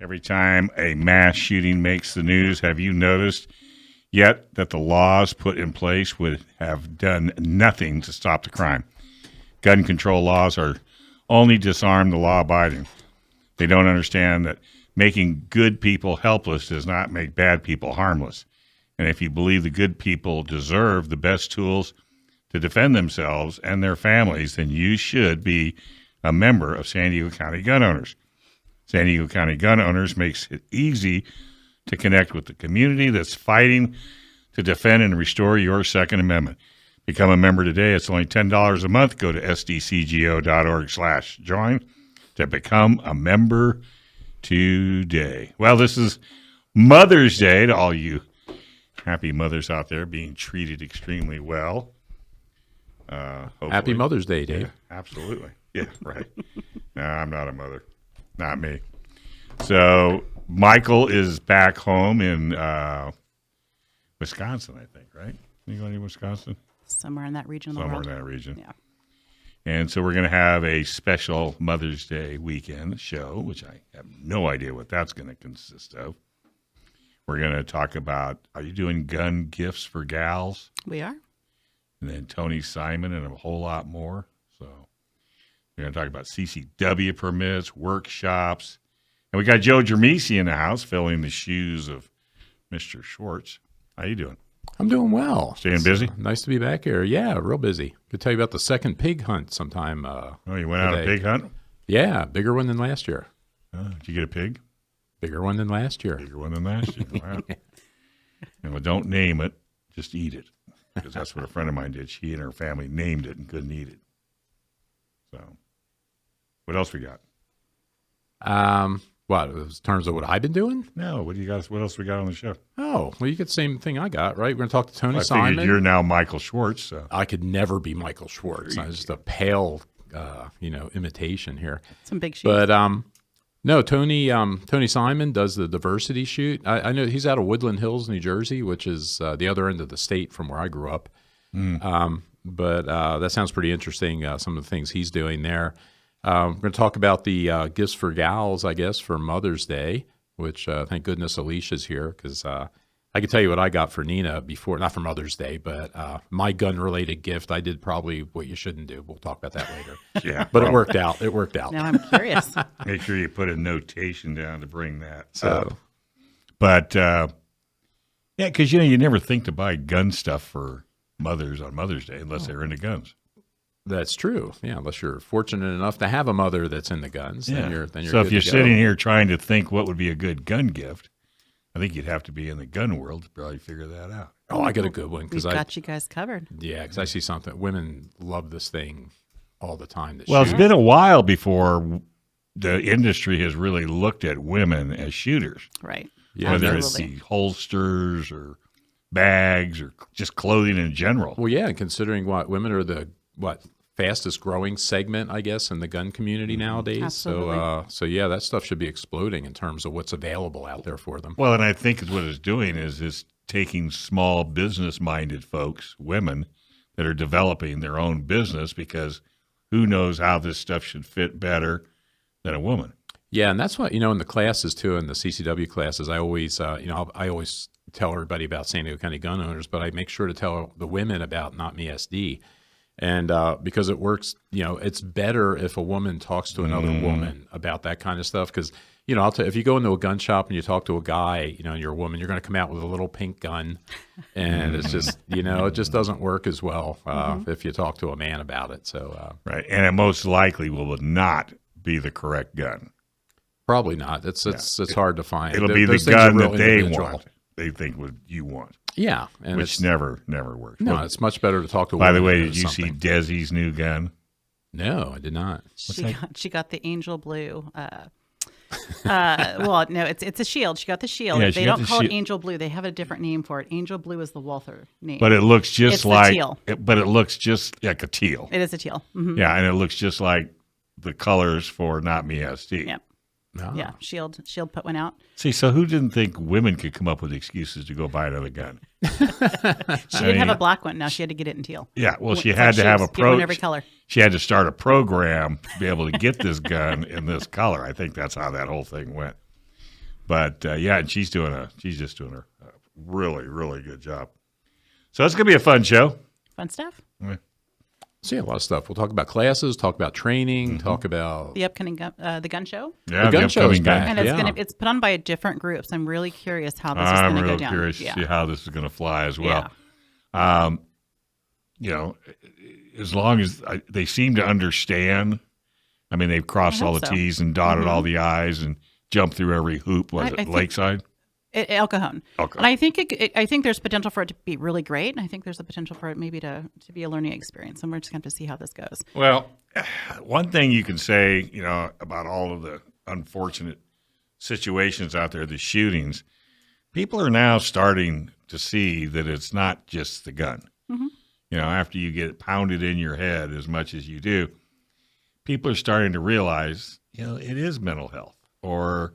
Every time a mass shooting makes the news, have you noticed yet that the laws put in place would have done nothing to stop the crime? Gun control laws are only disarm the law-abiding. They don't understand that making good people helpless does not make bad people harmless. And if you believe the good people deserve the best tools to defend themselves and their families, then you should be a member of San Diego County Gun Owners. San Diego County Gun Owners makes it easy to connect with the community that's fighting to defend and restore your Second Amendment. Become a member today. It's only $10 a month. Go to sdcgo.org/join to become a member today. Well, this is Mother's Day to all you happy mothers out there being treated extremely well. Happy Mother's Day, Dave. Yeah, absolutely. Yeah, right. No, I'm not a mother. Not me. So Michael is back home in Wisconsin, I think, right? You going to Wisconsin? Somewhere in that region of the Somewhere world. in that region. Yeah. And so we're going to have a special Mother's Day weekend show, which I have no idea what that's going to consist of. We're going to talk about, are you doing gun gifts for gals? We are. And then Tony Simon and a whole lot more. So we're going to talk about CCW permits, workshops. And we got Joe Germisi in the house filling the shoes of Mr. Schwartz. How you doing? I'm doing well. Staying busy? Nice to be back here. Yeah, real busy. Could tell you about the second pig hunt sometime. Oh, you went out a pig hunt? Yeah, bigger one than last year. Did you get a pig? Bigger one than last year. Bigger one than last year. Wow. Well, don't name it, just eat it. Because that's what a friend of mine did. She and her family named it and couldn't eat it. So, what else we got? What, in terms of what I've been doing? No, what do you guys? What else we got on the show? Oh, well, you get the same thing I got, right? We're going to talk to Tony I Simon. figured you're now Michael Schwartz. So. I could never be Michael Schwartz. I'm just a pale, imitation here. Some big shoes. But no, Tony Simon does the diversity shoot. I know he's out of Woodland Hills, New Jersey, which is the other end of the state from where I grew up. But that sounds pretty interesting, some of the things he's doing there. We're going to talk about the gifts for gals, I guess, for Mother's Day, which thank goodness Alisha's here because I can tell you what I got for Nina before, not for Mother's Day, but my gun-related gift. I did probably what you shouldn't do. We'll talk about that later. Yeah, but it worked out. It worked out. Now I'm curious. Make sure you put a notation down to bring that up. But, yeah, because, you never think to buy gun stuff for mothers on Mother's Day unless they're into guns. That's true. Yeah, unless you're fortunate enough to have a mother that's in the guns, then you're so good if you're to go. sitting here trying to think what would be a good gun gift, I think you'd have to be in the gun world to probably figure that out. Oh, I got a good one We've got you guys covered. Yeah, because I see something. Women love this thing all the time. Well, it's been a while before the industry has really looked at women as shooters. Right. Yeah, Whether Absolutely. it's the holsters or bags or just clothing in general. Well, yeah, considering what women are the fastest growing segment, I guess, in the gun community nowadays. Absolutely. So yeah, that stuff should be exploding in terms of what's available out there for them. Well, and I think what it's doing is taking small business-minded folks, women, that are developing their own business because who knows how this stuff should fit better than a woman. Yeah, and that's what, in the classes too, in the CCW classes, I always, I always tell everybody about San Diego County Gun Owners, but I make sure to tell the women about Not Me SD. And because it works, it's better if a woman talks to another woman about that kind of stuff. Because, if you go into a gun shop and you talk to a guy, and you're a woman, you're going to come out with a little pink gun. And it's just, it just doesn't work as well if you talk to a man about it. So Right. And it most likely will not be the correct gun. probably not. It's hard to find. It'll be the Those things are gun real that they individual. want. They think what you want. Yeah. And Which it's, never works. no, Well, it's much better to talk to a by woman the way, than did you see something. Desi's new gun? No, I did not. She got the angel blue. Well, no, it's a shield. She got the shield. Yeah, she They got don't the call it shield. angel blue. They have a different name for it. Angel blue is the Walther name. But it looks just It's the like teal. But it looks just like a teal. It is a teal. Mm-hmm. Yeah, and it looks just like the colors for Not Me SD. Yeah. No. Yeah. Shield put one out. See, so who didn't think women could come up with excuses to go buy another gun? She did have mean- a black one. Now she had to get it in teal. Yeah, well, she It's had like to have a shoes. Get one pro. every color. She had to start a program to be able to get this gun in this color. I think that's how that whole thing went. But yeah, and she's just doing a really, really good job. So it's gonna be a fun show. Fun stuff. Yeah. So yeah, a lot of stuff. We'll talk about classes, talk about training, talk about The upcoming the gun show. Yeah, the gun show is upcoming back. And Yeah. it's put on by a different group, so I'm really curious how this is I'm going to go real down. curious to see how this is going to fly as well. You know, as long as they seem to understand. I mean, they've crossed I all hope the so. T's and dotted all the I's and jumped through every hoop. Was I it think- Lakeside? El Cajon. Okay. And I think there's potential for it to be really great. And I think there's a potential for it maybe to be a learning experience. And we're just going to have to see how this goes. Well, one thing you can say, you know, about all of the unfortunate situations out there, the shootings, people are now starting to see that it's not just the gun. You know, after you get pounded in your head as much as you do, people are starting to realize, you know, it is mental health, or,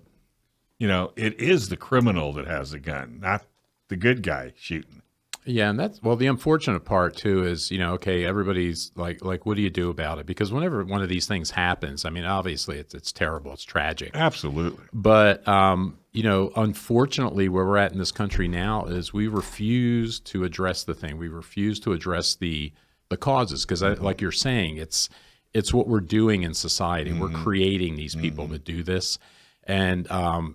you know, it is the criminal that has the gun, not the good guy shooting. Yeah, and that's the unfortunate part too is, you know, okay, everybody's like what do you do about it? Because whenever one of these things happens, I mean, obviously it's terrible, it's tragic. Absolutely. But you know, unfortunately, where we're at in this country now is we refuse to address the thing. We refuse to address the causes because, like you're saying, it's what we're doing in society. We're creating these people that do this, and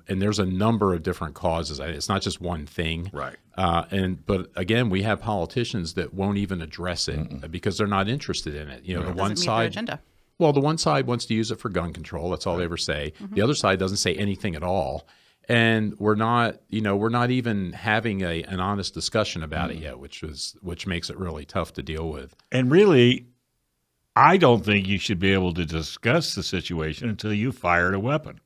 there's a number of different causes. It's not just one thing, Right. But again, we have politicians that won't even address it because they're not interested in it. You know, the one Doesn't meet their side. agenda. Well, the one side wants to use it for gun control. That's all they ever say. The other side doesn't say anything at all. And we're not even having an honest discussion about it yet, which makes it really tough to deal with. And really, I don't think you should be able to discuss the situation until you fired a weapon.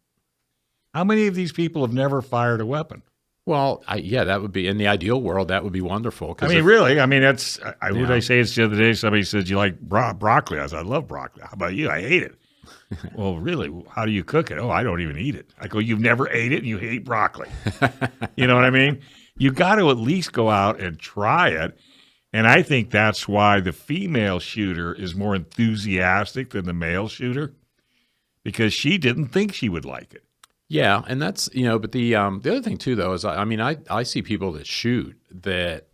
How many of these people have never fired a weapon? Well, that would be in the ideal world. That would be wonderful. 'Cause I mean, if- really. I mean, that's. What Yeah. did I say this the other day? Somebody said, "You like broccoli?" I said, "I love broccoli." How about you? I hate it. Well, really? How do you cook it? Oh, I don't even eat it. I go, "You've never ate it, and you hate broccoli." You know what I mean? You got to at least go out and try it. And I think that's why the female shooter is more enthusiastic than the male shooter, because she didn't think she would like it. Yeah, and that's but the other thing too though is I see people that shoot that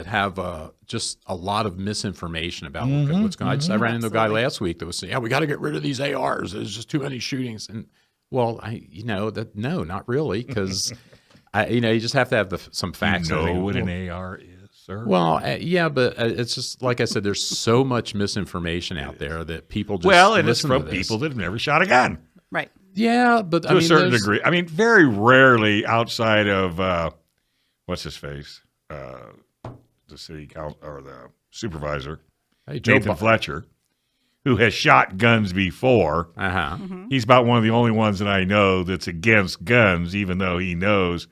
have just a lot of misinformation about what's going on. I ran into a guy last week that was saying, "Yeah, we got to get rid of these ARs. There's just too many shootings." And well, no, not really, because you just have to have some facts. You know what an AR is, sir? Well, yeah, but it's just like I said. There's so much misinformation out there that people just and it's listen from to this. people that have never shot a gun. Right. Yeah, but To a certain degree. I mean, very rarely outside of what's his face, the city council or the supervisor, Hey, Joe Nathan Fletcher, who has shot guns before. He's about one of the only ones that I know that's against guns, even though he knows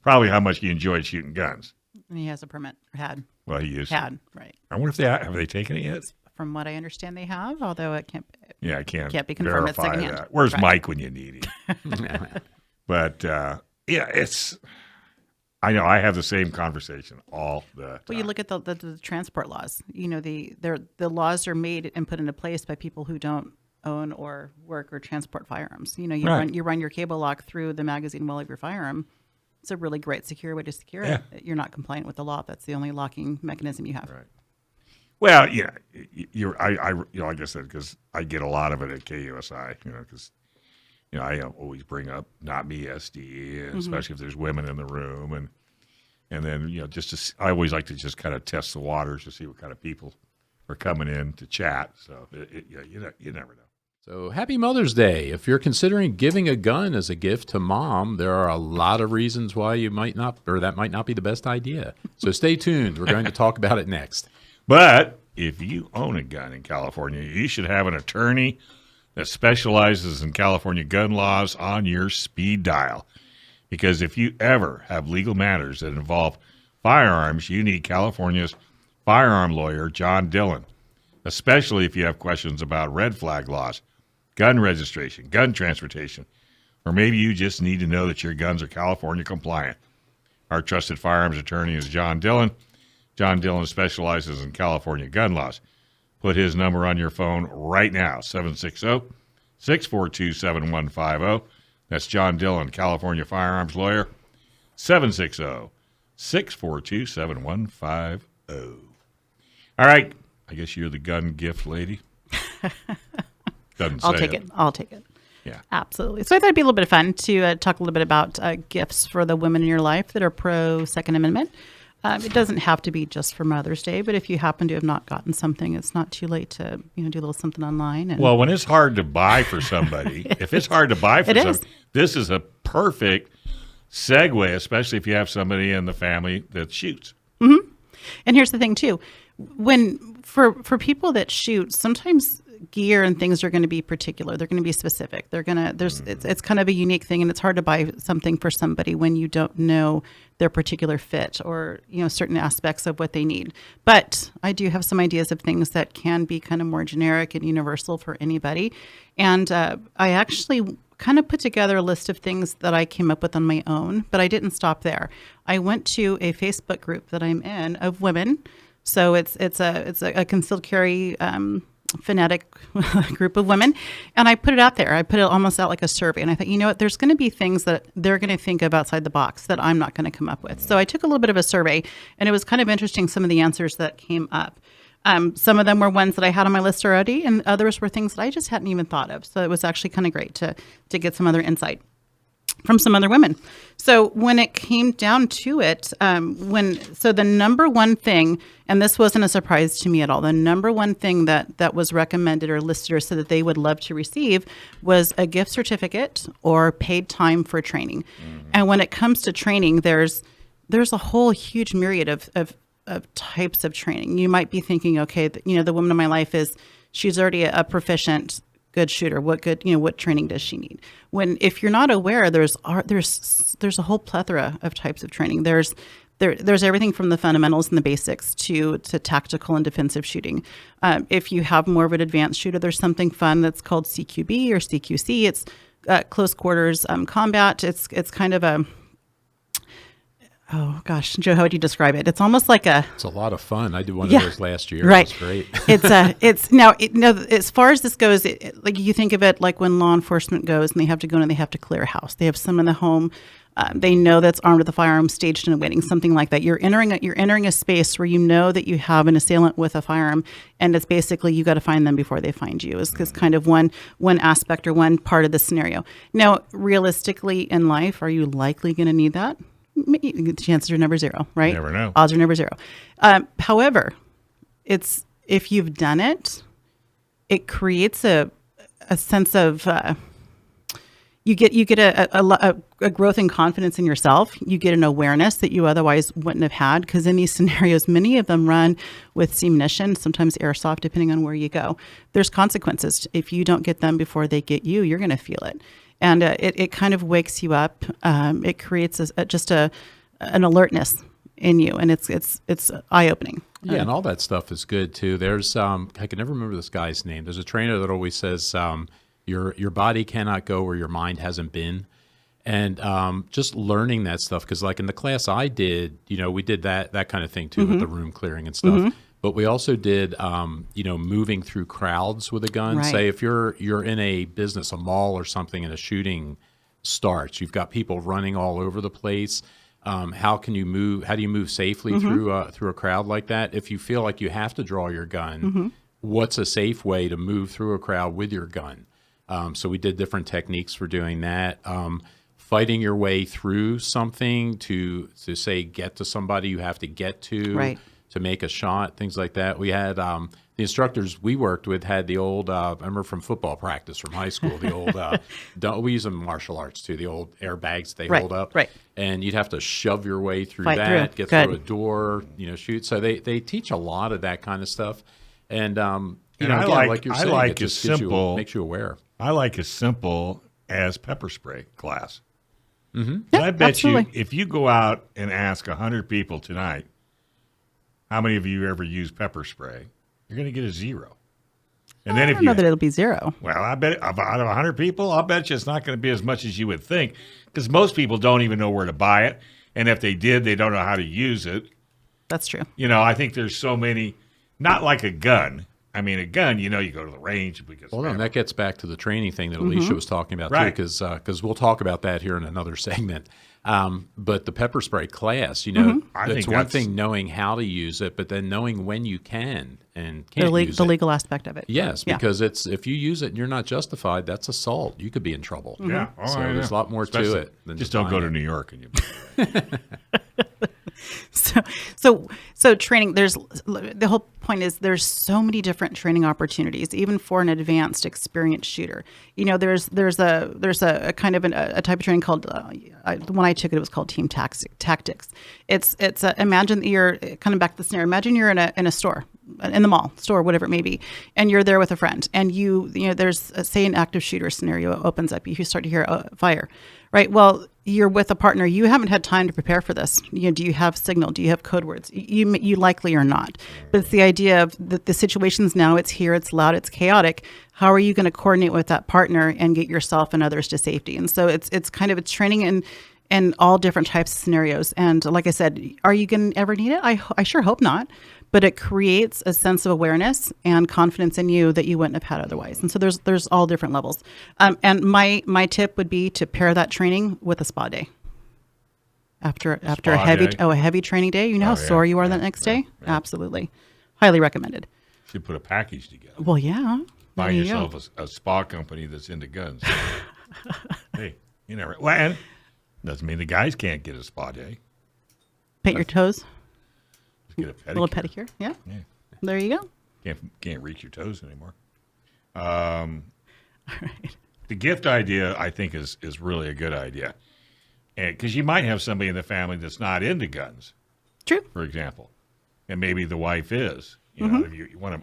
probably how much he enjoyed shooting guns. And he has a permit. Had. Well, he is. Right. I wonder if have they taken it yet? From what I understand, they have, although it can't. Yeah, I can't be confirmed. It's verify secondhand. that. Where's Right. Mike when you need him? But yeah, it's. I know I have the same conversation all the time. Well, you look at the transport laws. You know, the laws are made and put into place by people who don't own or work or transport firearms. You know, you run your cable lock through the magazine well of your firearm. It's a really great, secure way to secure it. You're not compliant with the law. That's the only locking mechanism you have. Right. Well, yeah, I like I said, because I get a lot of it at KUSI, because I always bring up not me SD, especially if there's women in the room, and then I always like to just kind of test the waters to see what kind of people are coming in to chat. So you never know. So happy Mother's Day. If you're considering giving a gun as a gift to mom, there are a lot of reasons why you might not, or that might not be the best idea. So stay tuned. We're going to talk about it next. But if you own a gun in California, you should have an attorney that specializes in California gun laws on your speed dial. Because if you ever have legal matters that involve firearms, you need California's firearm lawyer, John Dillon, especially if you have questions about red flag laws, gun registration, gun transportation, or maybe you just need to know that your guns are California compliant. Our trusted firearms attorney is John Dillon. John Dillon specializes in California gun laws. Put his number on your phone right now, 760-642-7150. That's John Dillon, California firearms lawyer, 760-642-7150. All right. I guess you're the gun gift lady. I'll take it. I'll take it. Yeah. Absolutely. So I thought it'd be a little bit of fun to talk a little bit about gifts for the women in your life that are pro Second Amendment. It doesn't have to be just for Mother's Day, but if you happen to have not gotten something, it's not too late to do a little something online. And well, when it's hard to buy for somebody, if it's hard to buy for somebody, this is a perfect segue, especially if you have somebody in the family that shoots. Mm-hmm. And here's the thing too, for people that shoot, sometimes gear and things are going to be particular. They're going to be specific. It's kind of a unique thing, and it's hard to buy something for somebody when you don't know their particular fit or certain aspects of what they need. But I do have some ideas of things that can be kind of more generic and universal for anybody. And I actually kind of put together a list of things that I came up with on my own, but I didn't stop there. I went to a Facebook group that I'm in of women. So it's a concealed carry fanatic group of women, and I put it out there. I put it almost out like a survey, and I thought, what, there's going to be things that they're going to think of outside the box that I'm not going to come up with. So I took a little bit of a survey, and it was kind of interesting, some of the answers that came up. Some of them were ones that I had on my list already, and others were things that I just hadn't even thought of. So it was actually kind of great to get some other insight from some other women. So when it came down to it, the number one thing, and this wasn't a surprise to me at all, the number one thing that was recommended or listed or said that they would love to receive was a gift certificate or paid time for training. Mm-hmm. And when it comes to training, there's a whole huge myriad of types of training. You might be thinking, okay, the woman in my life she's already a proficient good shooter. What training does she need? If you're not aware, there's a whole plethora of types of training. There's everything from the fundamentals and the basics to tactical and defensive shooting. If you have more of an advanced shooter, there's something fun that's called CQB or CQC. It's close quarters combat. It's kind of a, oh gosh, Joe, how would you describe it? It's almost like It's a lot of fun. I did one of those last year. Right. It was great. As far as this goes, like you think of it like when law enforcement goes and they have to go in and they have to clear a house. They have someone in the home. They know that's armed with a firearm, staged and awaiting, something like that. You're entering a space where you know that you have an assailant with a firearm, and it's basically you got to find them before they find you. Is kind of one aspect or one part of the scenario. Now, realistically in life, are you likely going to need that? The chances are never zero, right? Never know. Odds are never zero. However, if you've done it, it creates a sense of you get a growth in confidence in yourself. You get an awareness that you otherwise wouldn't have had, because in these scenarios, many of them run with ammunition, sometimes airsoft, depending on where you go. There's consequences. If you don't get them before they get you, you're going to feel it. And it kind of wakes you up. It creates an alertness in you, and it's eye-opening. Yeah, and all that stuff is good too. There's I can never remember this guy's name. There's a trainer that always says your body cannot go where your mind hasn't been, and just learning that stuff, because like in the class I did, we did that kind of thing too, with the room clearing and stuff. Mm-hmm. But we also did, moving through crowds with a gun. Right. Say if you're in a business, a mall or something, and a shooting starts, you've got people running all over the place. How do you move safely through a crowd like that? If you feel like you have to draw your gun, what's a safe way to move through a crowd with your gun? So we did different techniques for doing that. Fighting your way through something to say get to somebody you have to get to. Right. To make a shot, things like that. We had the instructors we worked with had the old, I remember from football practice from high school, the old, we use them in martial arts too, the old airbags they hold up. Right. And you'd have to shove your way through get through a door, shoot. So they teach a lot of that kind of stuff. And, like you're saying, it just makes you aware. I like as simple as pepper spray class. Mm-hmm. Yeah, I bet absolutely. you if you go out and ask 100 people tonight, how many of you ever use pepper spray? You're going to get a 0. And then I don't know that it'll be 0. Well, I bet out of 100 people, I'll bet you it's not going to be as much as you would think, because most people don't even know where to buy it. And if they did, they don't know how to use it. That's true. I think there's so many, not like a gun. I mean, a gun, you go to the range. Well, and that gets back to the training thing that Mm-hmm. Alisha was talking about, Right. too, because we'll talk about that here in another segment. But the pepper spray class, Mm-hmm. I it's think one that's- thing knowing how to use it, but then knowing when you can and can't use The it. legal aspect of it. Yes, Yeah. because if you use it and you're not justified, that's assault. You could be in trouble. Yeah. Oh, So I there's a know. lot more to Especially- it than just don't go to buying it. New York and you. So training, the whole point is there's so many different training opportunities, even for an advanced experienced shooter. There's a kind of a type of training called, the one I took, it was called team tactics. It's imagine that you're kind of back to the scenario. Imagine you're in a store, in the mall, store, whatever it may be, and you're there with a friend, and there's say an active shooter scenario opens up. You start to hear fire, right? Well, you're with a partner. You haven't had time to prepare for this. Do you have signal? Do you have code words? You likely are not. But it's the idea of the situation's now. It's here. It's loud. It's chaotic. How are you going to coordinate with that partner and get yourself and others to safety? And so it's kind of training in all different types of scenarios. And like I said, are you going to ever need it? I sure hope not. But it creates a sense of awareness and confidence in you that you wouldn't have had otherwise. And so there's all different levels. And my tip would be to pair that training with a spa day. After a heavy training day, how sore you are the next day. Yeah. Absolutely, highly recommended. Should put a package together. Well, yeah. Find There you go. yourself a spa company that's into guns. Hey, you never. Well, and doesn't mean the guys can't get a spa day. Paint your toes. Just get a pedicure. A little pedicure. Yeah. Yeah. There you go. Can't reach your toes anymore. All right. The gift idea, I think, is really a good idea, because you might have somebody in the family that's not into guns, True. for example, and maybe the wife is. If you want to,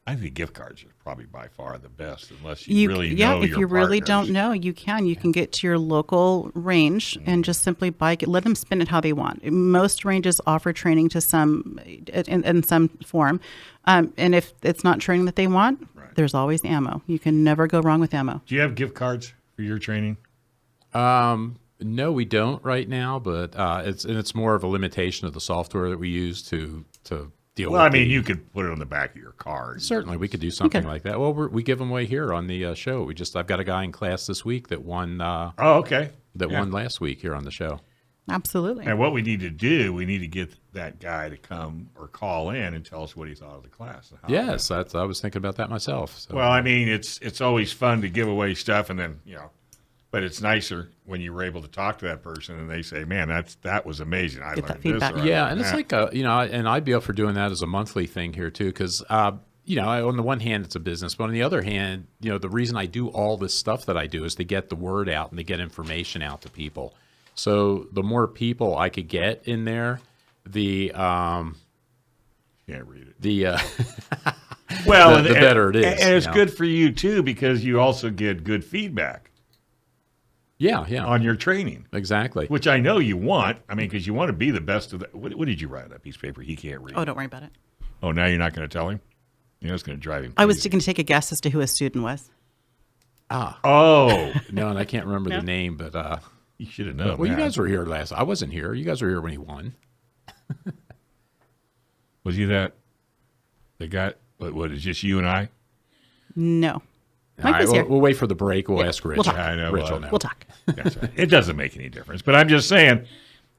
I think gift cards are probably by far the best, unless you really know if your you really partners. don't know, you can get to your local range and just simply let them spin it how they want. Most ranges offer training to some in some form, and if it's not training that they want, there's always ammo. You can never go wrong with ammo. Do you have gift cards for your training? No, we don't right now, but it's more of a limitation of the software that we use to deal with. Well, I mean, you could put it on the back of your car. Certainly, we could do something like that. Well, we give them away here on the show. I've got a guy in class this week that won. Oh, okay. Won last week here on the show. Absolutely. And what we need to do, we need to get that guy to come or call in and tell us what he thought of the class. and how it Yes, I was thinking about that myself. So. Well, I mean, it's always fun to give away stuff, and then but it's nicer when you were able to talk to that person and they say, "Man, that was amazing. I Get that learned feedback. this." or I Yeah, learned and it's that." like and I'd be up for doing that as a monthly thing here too, because on the one hand it's a business, but on the other hand, the reason I do all this stuff that I do is to get the word out and to get information out to people. So the more people I could get in there, the can't read it. the Well, the better it is, and it's you know. good for you too because you also get good feedback yeah on your training, exactly. which I know you want. I mean, because you want to be the best of the. What did you write on that piece of paper? He can't read. Oh, don't worry about it. Oh, now you're not going to tell him? It's going to drive him I was crazy. going to take a guess as to who a student was. Oh, No, and I can't remember the name, but you should have known. well, you that. guys were here last. I wasn't here. You guys were here when he won. Was he that? The guy? What is just you and I? No. All Mike right, was here. we'll wait for the break. We'll ask Rich. we'll talk. I know. Rich well, will know. We'll talk. That's right. It doesn't make any difference. But I'm just saying,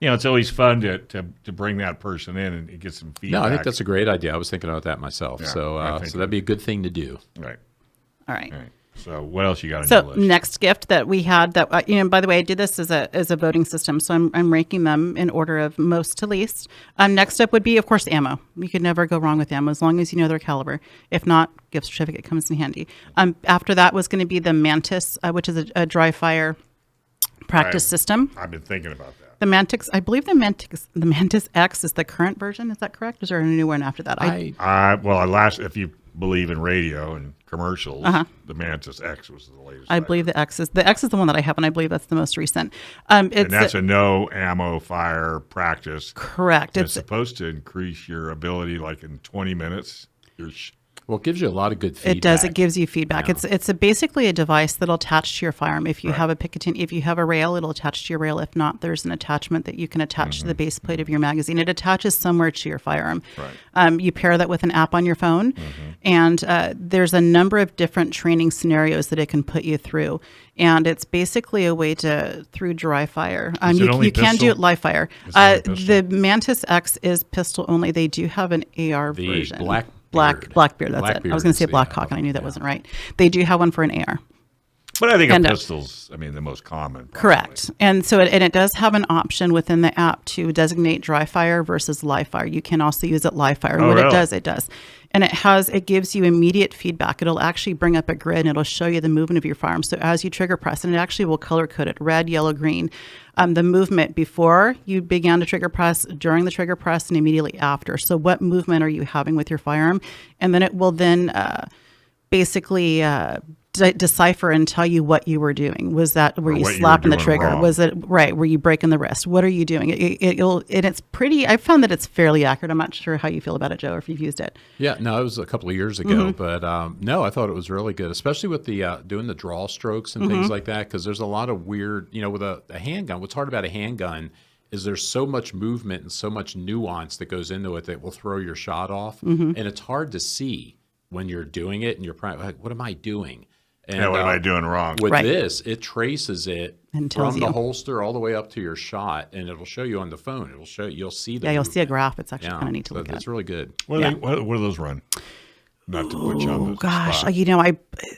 it's always fun to bring that person in and get some feedback. No, I think that's a great idea. I was thinking about that myself. Yeah, so I think so that'd be a good thing to do. right. All right. All right. So what else you got on So your list? next gift that we had that by the way, I did this as a voting system, so I'm ranking them in order of most to least. Next up would be, of course, ammo. You could never go wrong with ammo as long as you know their caliber. If not, gift certificate comes in handy. After that was going to be the Mantis, which is a dry fire practice system. I've been thinking about that. The Mantis, I believe the Mantis X is the current version. Is that correct? Or is there a new one after that? If you believe in radio and commercials, the Mantis X was the latest. I believe the X is the one that I have, and I believe that's the most recent. And that's a no ammo fire practice. Correct. It's supposed to increase your ability, like in 20 minutes. Well, it gives you a lot of good feedback. It does. It gives you feedback. Yeah. It's basically a device that'll attach to your firearm. If you have a Picatinny, if you have a rail, it'll attach to your rail. If not, there's an attachment that you can attach to the base plate of your magazine. It attaches somewhere to your firearm. Right. You pair that with an app on your phone, And there's a number of different training scenarios that it can put you through. And it's basically a way to, through dry fire. You can do it live fire. The Mantis X is pistol only. They do have an AR version. Blackbeard, that's it. I was going to say Blackhawk, and I knew that wasn't right. They do have one for an AR. But I think a pistol's, the most common. Probably. Correct. And so it does have an option within the app to designate dry fire versus live fire. You can also use it live fire. And what it does. And it gives you immediate feedback. It'll actually bring up a grid and it'll show you the movement of your firearm. So as you trigger press, and it actually will color code it, red, yellow, green, the movement before you began to trigger press, during the trigger press, and immediately after. So what movement are you having with your firearm? And then it will then basically decipher and tell you what you were doing. Were you slapping the trigger? Wrong. Was it right? Were you breaking the wrist? What are you doing? It's pretty. I found that it's fairly accurate. I'm not sure how you feel about it, Joe, or if you've used it. Yeah, no, it was a couple of years ago, but no, I thought it was really good, especially with the doing the draw strokes and things like that. Because there's a lot of weird, with a handgun. What's hard about a handgun is there's so much movement and so much nuance that goes into it that will throw your shot off, and it's hard to see when you're doing it and you're like, what am I doing? And, what am I doing wrong? With this, it traces it from the holster all the way up to your shot, and it'll show you on the phone. It'll show you'll see the you'll see a graph. It's actually kind of neat to look at. It's really good. What do those run? Not to put you on the spot.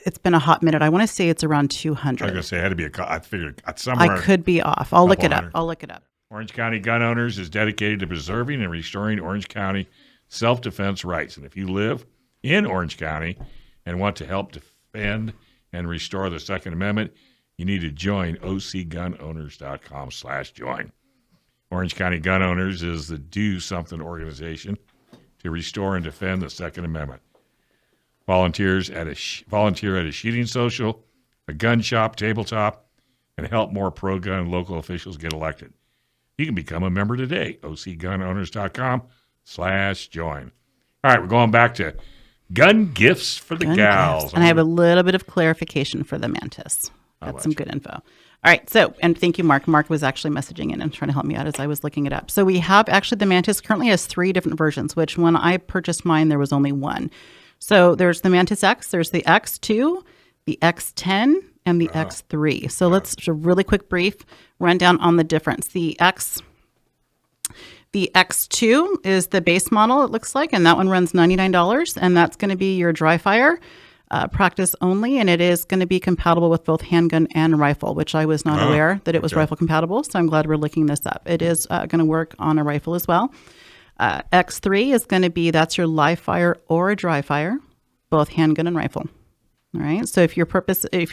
It's been a hot minute. I want to say it's around 200. I was going to say it had to be I figured somewhere. I could be off. I'll look it up. Orange County Gun Owners is dedicated to preserving and restoring Orange County self-defense rights. And if you live in Orange County and want to help defend and restore the Second Amendment, you need to join ocgunowners.com/join. Orange County Gun Owners is the Do Something organization to restore and defend the Second Amendment. Volunteer at a shooting social, a gun shop, tabletop, and help more pro-gun local officials get elected. You can become a member today, ocgunowners.com/join. All right, we're going back to gun gifts for the gals. And I have a little bit of clarification for the Mantis. Got some good info. All right. So, and thank you, Mark. Mark was actually messaging in and trying to help me out as I was looking it up. So we have actually the Mantis currently has 3 different versions, which when I purchased mine, there was only one. So there's the Mantis X, there's the X2, the X10, and the X3. So let's just a really quick brief rundown on the difference. The X2 is the base model, it looks like, and that one runs $99, and that's going to be your dry fire practice only, and it is going to be compatible with both handgun and rifle, which I was not aware that it was rifle compatible, so I'm glad we're looking this up. It is going to work on a rifle as well. X3 is going to be, that's your live fire or a dry fire, both handgun and rifle. All right. So if your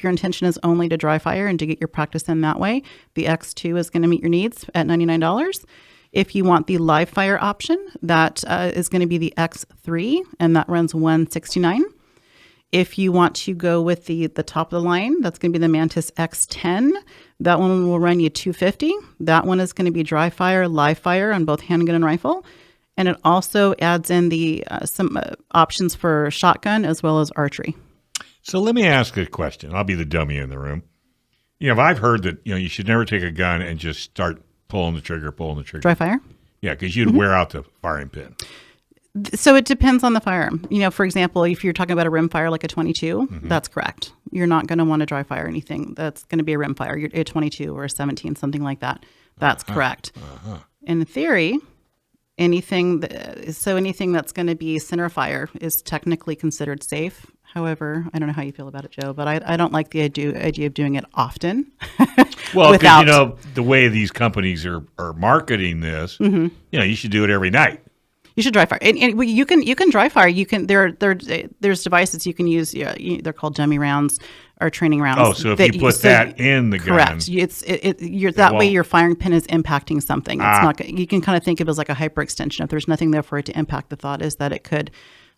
intention is only to dry fire and to get your practice in that way, the X2 is going to meet your needs at $99. If you want the live fire option, that is going to be the X3, and that runs $169. If you want to go with the top of the line, that's going to be the Mantis X10. That one will run you $250. That one is going to be dry fire, live fire on both handgun and rifle. And it also adds in the some options for shotgun as well as archery. So let me ask a question. I'll be the dummy in the room. I've heard that you should never take a gun and just start pulling the trigger. Dry fire? Yeah, because you'd wear out the firing pin. So it depends on the firearm. For example, if you're talking about a rim fire like a 22, that's correct. You're not going to want to dry fire anything that's going to be a rim fire. A 22 or a 17, something like that. That's correct. In theory, anything that's going to be center fire is technically considered safe. However, I don't know how you feel about it, Joe, but I don't like the idea of doing it often. Well, because the way these companies are marketing this, you should do it every night. You should dry fire, and you can dry fire. You can there's devices you can use. They're called dummy rounds or training rounds. Oh, so if you put that in the gun, correct. Way your firing pin is impacting something. It's not. You can kind of think of it as like a hyperextension. If there's nothing there for it to impact, the thought is that it could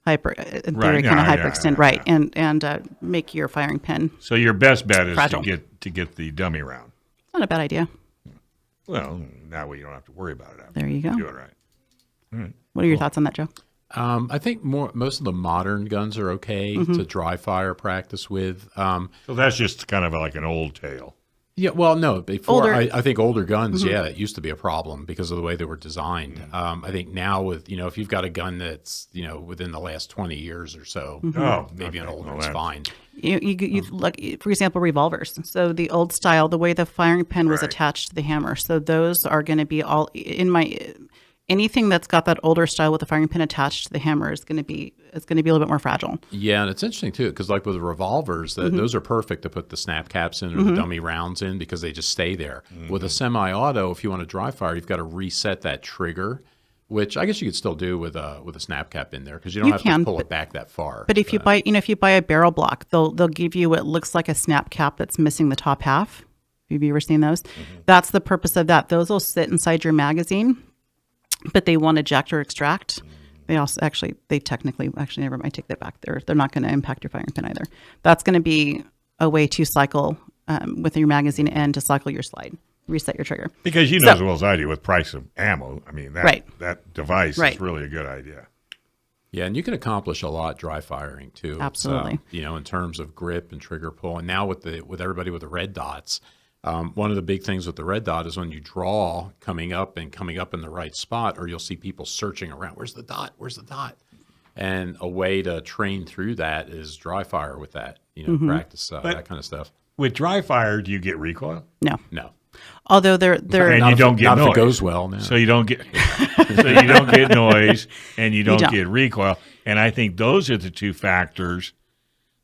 hyperextend, right, and make your firing pin. So your best bet is fragile. to get the dummy round. Not a bad idea. Well, that way you don't have to worry about it. There you go. Do it right. All right. What are your thoughts on that, Joe? I think most of the modern guns are okay to dry fire practice with. So that's just kind of like an old tale. Yeah, well, no, before Older- I think older guns, yeah, it used to be a problem because of the way they were designed. I think now with, if you've got a gun that's, within the last 20 years or so, Oh, maybe an okay. older Well, one's that's- fine. You look, for example, revolvers. So the old style, the way the firing pin was Right. attached to the hammer. So those are going to be all anything that's got that older style with the firing pin attached to the hammer is going to be a little bit more fragile. Yeah, and it's interesting too because like with the revolvers, those are perfect to put the snap caps in or the dummy rounds in because they just stay there. With a semi-auto, if you want to dry fire, you've got to reset that trigger, which I guess you could still do with a snap cap in there because you don't have to pull it back that far. But if you buy a barrel block, they'll give you what looks like a snap cap that's missing the top half. Have you ever seen those? That's the purpose of that. Those will sit inside your magazine, but they won't eject or extract. They also technically never mind, take that back. They're not going to impact your firing pin either. That's going to be a way to cycle with your magazine and to cycle your slide, reset your trigger. Because you know as well as I do with price of ammo, I mean, that device is really a good idea. Yeah, and you can accomplish a lot dry firing too. Absolutely. It's, in terms of grip and trigger pull. And now with everybody with the red dots, one of the big things with the red dot is when you draw coming up in the right spot, or you'll see people searching around. Where's the dot? Where's the dot? And a way to train through that is dry fire with that, practice that kind of stuff. With dry fire, do you get recoil? No. Although they're And you don't get not noise. if it goes well. No. So you don't get noise and you don't get recoil. And I think those are the two factors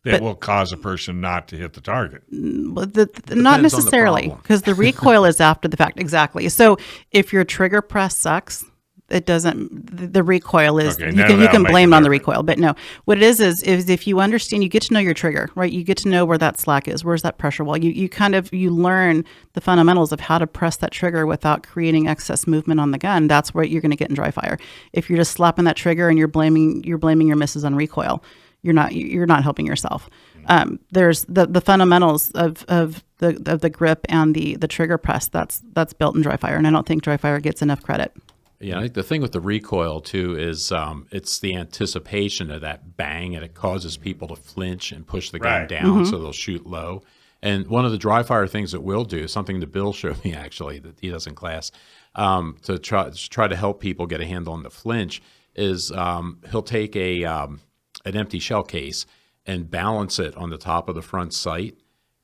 that will cause a person not to hit the target. Not necessarily, because the recoil is after the fact. Exactly. So if your trigger press sucks, it doesn't. The recoil is you can blame it on the recoil, but no. What it is if you understand, you get to know your trigger, right? You get to know where that slack is, where's that pressure wall. You learn the fundamentals of how to press that trigger without creating excess movement on the gun. That's what you're going to get in dry fire. If you're just slapping that trigger and you're blaming your misses on recoil, you're not helping yourself. There's the fundamentals of the grip and the trigger press that's built in dry fire, and I don't think dry fire gets enough credit. Yeah, I think the thing with the recoil too is it's the anticipation of that bang, and it causes people to flinch and push the gun down, so they'll shoot low. And one of the dry fire things that we'll do, something that Bill showed me actually that he does in class, to try to help people get a handle on the flinch, is he'll take an empty shell case and balance it on the top of the front sight,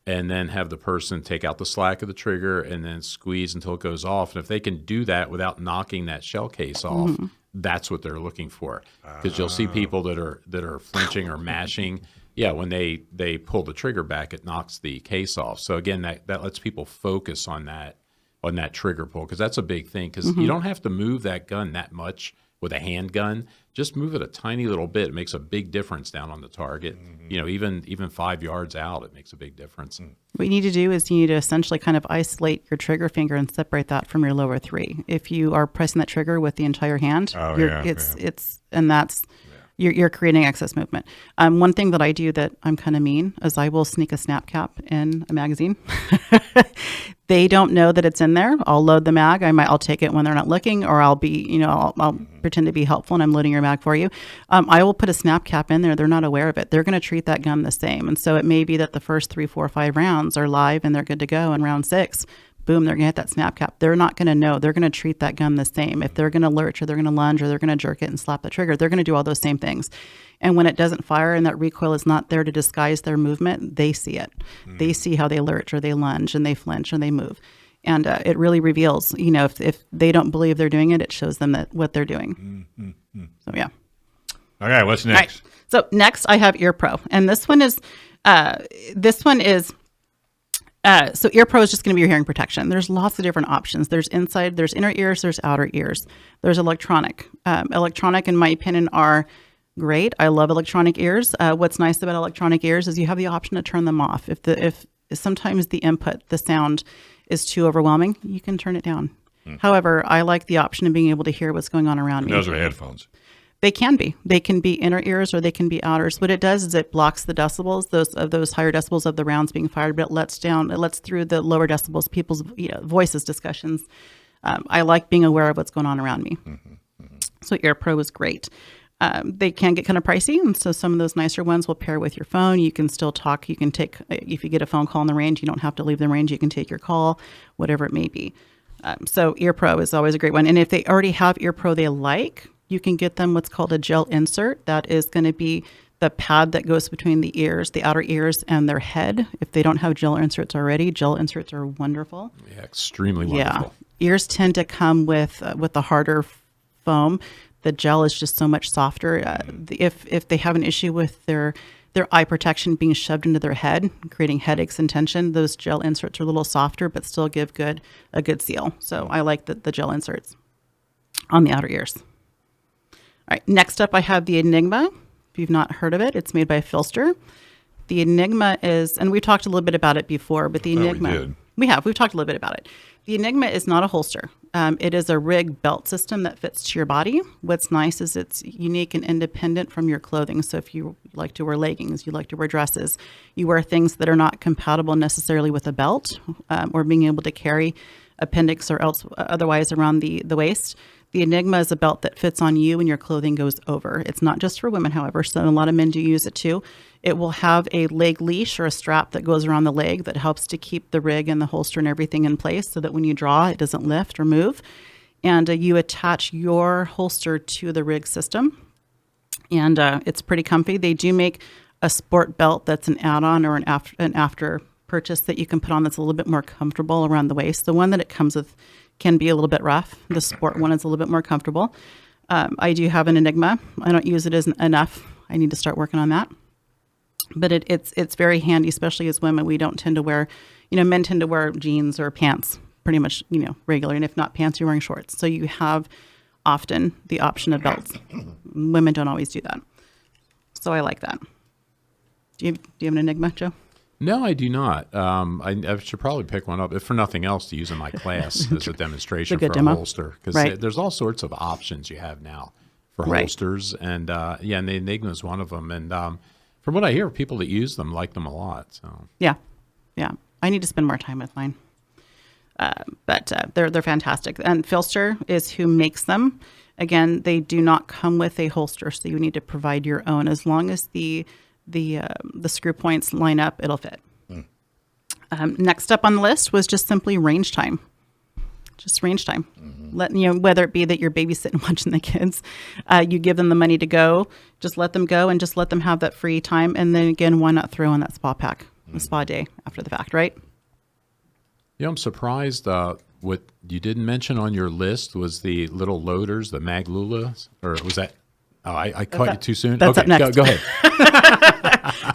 and then have the person take out the slack of the trigger and then squeeze until it goes off. And if they can do that without knocking that shell case off, that's what they're looking for. Because you'll see people that are flinching or mashing. Yeah, when they pull the trigger back, it knocks the case off. So again, that lets people focus on that trigger pull, because that's a big thing. Because you don't have to move that gun that much with a handgun. Just move it a tiny little bit. It makes a big difference down on the target. Even 5 yards out, it makes a big difference. What you need to do is you need to essentially kind of isolate your trigger finger and separate that from your lower three. If you are pressing that trigger with the entire hand, you're creating excess movement. One thing that I do that I'm kind of mean is I will sneak a snap cap in a magazine. They don't know that it's in there. I'll load the mag. I'll take it when they're not looking, or I'll be, I'll pretend to be helpful and I'm loading your mag for you. I will put a snap cap in there. They're not aware of it. They're going to treat that gun the same. And so it may be that the first 3, 4, 5 rounds are live and they're good to go. And round 6, boom, they're going to hit that snap cap. They're not going to know. They're going to treat that gun the same. If they're going to lurch or they're going to lunge or they're going to jerk it and slap the trigger, they're going to do all those same things. And when it doesn't fire and that recoil is not there to disguise their movement, they see it. They see how they lurch or they lunge and they flinch and they move. And it really reveals, if they don't believe they're doing it, it shows them that what they're doing. So, yeah. Okay, what's next? Right. So next I have Ear Pro. And this one is, so Ear Pro is just going to be your hearing protection. There's lots of different options. There's inside, there's inner ears, there's outer ears. There's electronic. Electronic, in my opinion, are great. I love electronic ears. What's nice about electronic ears is you have the option to turn them off. If sometimes the input, the sound is too overwhelming, you can turn it down. However, I like the option of being able to hear what's going on around me. Those are headphones. They can be. They can be inner ears or they can be outers. What it does is it blocks the decibels, those higher decibels of the rounds being fired, but it lets through the lower decibels, people's voices, discussions. I like being aware of what's going on around me. So Ear Pro is great. They can get kind of pricey, and so some of those nicer ones will pair with your phone. You can still talk. You can take, if you get a phone call in the range, you don't have to leave the range. You can take your call, whatever it may be. So Ear Pro is always a great one. And if they already have Ear Pro they like, you can get them what's called a gel insert. That is going to be the pad that goes between the ears, the outer ears, and their head. If they don't have gel inserts already, gel inserts are wonderful. Yeah, extremely wonderful. Yeah. Ears tend to come with the harder foam. The gel is just so much softer. If they have an issue with their eye protection being shoved into their head, creating headaches and tension, those gel inserts are a little softer, but still give a good seal. So I like the gel inserts on the outer ears. All right, next up I have the Enigma. If you've not heard of it, it's made by Filster. The Enigma is, and we talked a little bit about it before, but the Enigma, we've talked a little bit about it. The Enigma is not a holster. It is a rig belt system that fits to your body. What's nice is it's unique and independent from your clothing. So if you like to wear leggings, you like to wear dresses, you wear things that are not compatible necessarily with a belt or being able to carry appendix or else otherwise around the waist. The Enigma is a belt that fits on you and your clothing goes over. It's not just for women, however, so a lot of men do use it too. It will have a leg leash or a strap that goes around the leg that helps to keep the rig and the holster and everything in place so that when you draw, it doesn't lift or move. And you attach your holster to the rig system. And it's pretty comfy. They do make a sport belt that's an add-on or an after purchase that you can put on that's a little bit more comfortable around the waist. The one that it comes with can be a little bit rough. The sport one is a little bit more comfortable. I do have an Enigma. I don't use it as enough. I need to start working on that. But it's very handy, especially as women. We don't tend to wear, men tend to wear jeans or pants pretty much, regular. And if not pants, you're wearing shorts. So you have often the option of belts. Women don't always do that. So I like that. Do you have an Enigma, Joe? No, I do not. I should probably pick one up, if for nothing else, to use in my class as a demonstration for demo. a holster. Because there's all sorts of options you have now for holsters. And and the Enigma is one of them. And from what I hear, people that use them like them a lot. So Yeah. I need to spend more time with mine. But they're fantastic. And Filster is who makes them. Again, they do not come with a holster, so you need to provide your own. As long as the screw points line up, it'll fit. Next up on the list was just simply range time. Just range time. Whether it be that you're babysitting, watching the kids, you give them the money to go, just let them go and just let them have that free time. And then again, why not throw in that spa pack, a spa day after the fact, right? Yeah, I'm surprised. What you didn't mention on your list was the little loaders, the Maglula, or was that? Oh, I caught you too soon. That's okay, up next. Go ahead.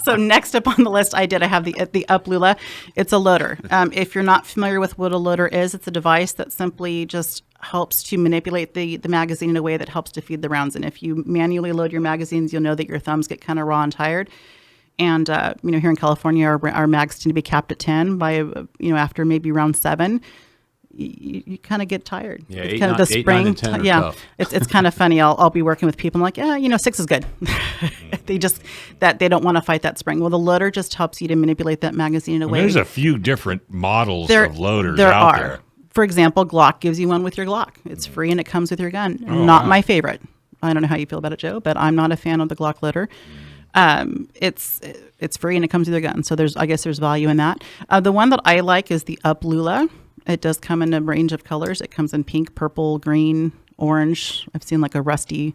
So next up on the list, I have the Up Lula. It's a loader. If you're not familiar with what a loader is, it's a device that simply just helps to manipulate the magazine in a way that helps to feed the rounds. And if you manually load your magazines, you'll know that your thumbs get kind of raw and tired. And here in California, our mags tend to be capped at 10. By after maybe round 7. You kind of get tired. Yeah, it's 8, kind of the spring. 9, and 10 are yeah, tough. it's kind of funny. I'll be working with people. I'm like, 6 is good. They don't want to fight that spring. Well, the loader just helps you to manipulate that magazine in a way. There's a few different models of loaders out there. For example, Glock gives you one with your Glock. It's free and it comes with your gun. Not my favorite. I don't know how you feel about it, Joe, but I'm not a fan of the Glock loader. It's free and it comes with your gun. So I guess there's value in that. The one that I like is the Up Lula. It does come in a range of colors. It comes in pink, purple, green, orange. I've seen like a rusty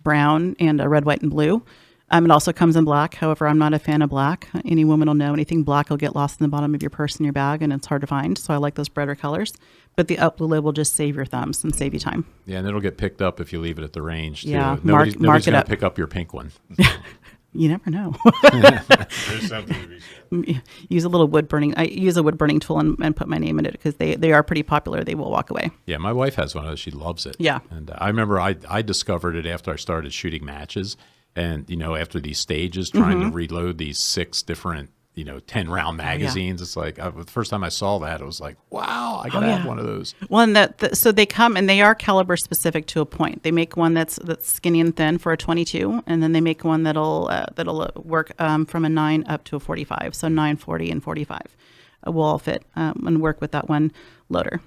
brown and a red, white, and blue. It also comes in black. However, I'm not a fan of black. Any woman will know anything black will get lost in the bottom of your purse and your bag, and it's hard to find. So I like those brighter colors. But the Up Lula will just save your thumbs and save you time. Yeah, and it'll get picked up if you leave it at the range, too. Yeah, Nobody's mark it going up. to pick up your pink one. You never know. There's something to be said. Use a little wood burning. I use a wood burning tool and put my name in it because they are pretty popular. They will walk away. Yeah, my wife has one of those. She loves it. Yeah. And I remember I discovered it after I started shooting matches. And, after these stages, trying to reload these 6 different, 10-round magazines. It's like, the first time I saw that, it was like, wow, I got to have one of those. Well, and so they come, and they are caliber specific to a point. They make one that's skinny and thin for a 22, and then they make one that'll work from a 9 up to a 45. So 9, 40, and 45 will all fit and work with that one loader.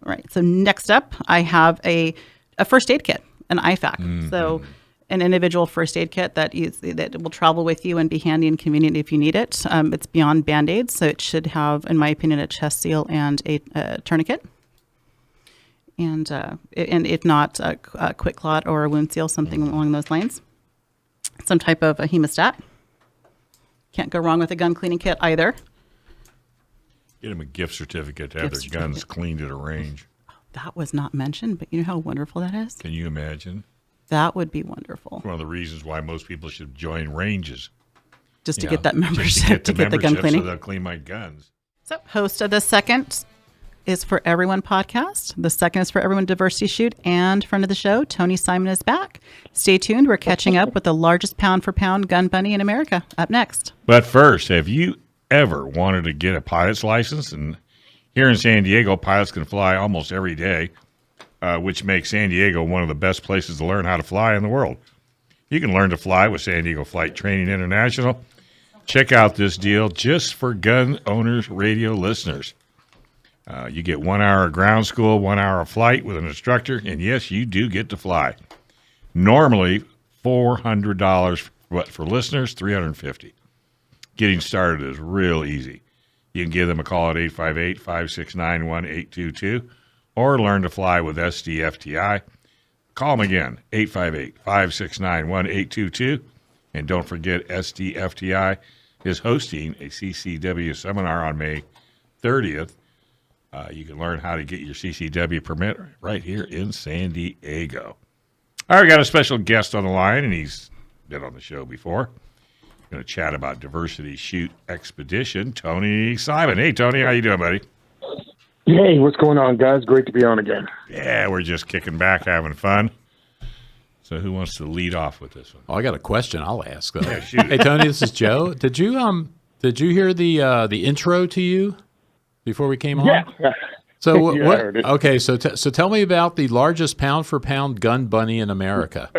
Right. So next up, I have a first aid kit, an IFAK. So an individual first aid kit that will travel with you and be handy and convenient if you need it. It's beyond Band-Aids, so it should have, in my opinion, a chest seal and a tourniquet. And if not, a quick clot or a wound seal, something along those lines. Some type of a hemostat. Can't go wrong with a gun cleaning kit either. Get them a gift certificate to have their guns cleaned at a range. That was not mentioned, but you know how wonderful that is? Can you imagine? That would be wonderful. It's one of the reasons why most people should join ranges. Just to get that membership, to get the gun cleaning. So they'll clean my guns. So, host of the Second is for Everyone podcast. The Second is for Everyone Diversity Shoot, and friend of the show, Tony Simon, is back. Stay tuned. We're catching up with the largest pound-for-pound gun bunny in America. Up next. But first, have you ever wanted to get a pilot's license? And here in San Diego, pilots can fly almost every day, which makes San Diego one of the best places to learn how to fly in the world. You can learn to fly with San Diego Flight Training International. Check out this deal just for Gun Owners Radio listeners. You get 1 hour of ground school, 1 hour of flight with an instructor, and yes, you do get to fly. Normally $400, but for listeners, $350. Getting started is real easy. You can give them a call at 858-569-1822 or learn to fly with SDFTI. Call them again, 858-569-1822. And don't forget, SDFTI is hosting a CCW seminar on May 30th. You can learn how to get your CCW permit right here in San Diego. All right, we got a special guest on the line, and he's been on the show before. Going to chat about Diversity Shoot Expedition, Tony Simon. Hey, Tony, how you doing, buddy? Hey, what's going on, guys? Great to be on again. Yeah, we're just kicking back, having fun. So who wants to lead off with this one? Oh, I got a question I'll ask, though. Yeah, shoot. Hey, Tony, this is Joe. Did you hear the intro to you before we came on? Yeah. So Yeah, I what? heard it. Okay, so tell me about the largest pound-for-pound gun bunny in America.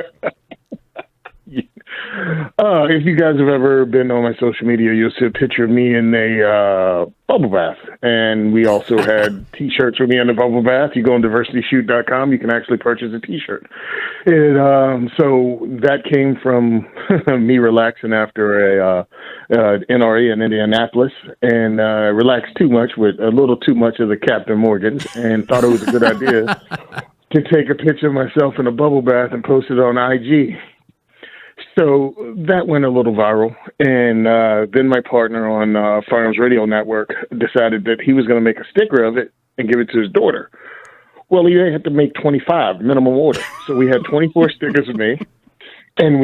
If you guys have ever been on my social media, you'll see a picture of me in a bubble bath. And we also had T-shirts with me in the bubble bath. You go on diversityshoot.com, you can actually purchase a T-shirt. And so that came from me relaxing after a NRE in Indianapolis, and relaxed too much with a little too much of the Captain Morgan, and thought it was a good idea to take a picture of myself in a bubble bath and post it on IG. So that went a little viral, and then my partner on Firearms Radio Network decided that he was going to make a sticker of it and give it to his daughter. Well, he had to make 25 minimum order, so we had 24 stickers of me, and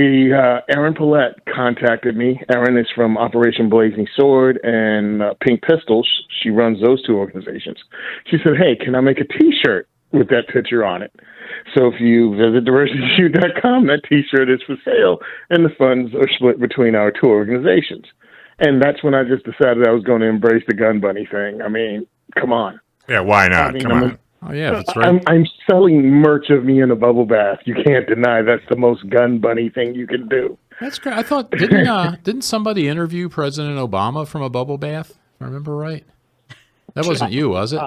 Erin Paulette contacted me. Erin is from Operation Blazing Sword and Pink Pistols. She runs those two organizations. She said, "Hey, can I make a T-shirt with that picture on it?" So if you visit diversityshoot.com, that T-shirt is for sale, and the funds are split between our two organizations. And that's when I just decided I was going to embrace the gun bunny thing. I mean, come on. Yeah, why not? Come on. Oh, yeah, that's right. I'm selling merch of me in a bubble bath. You can't deny that's the most gun bunny thing you can do. That's great. I thought, didn't somebody interview President Obama from a bubble bath, if I remember right? That wasn't you, was it?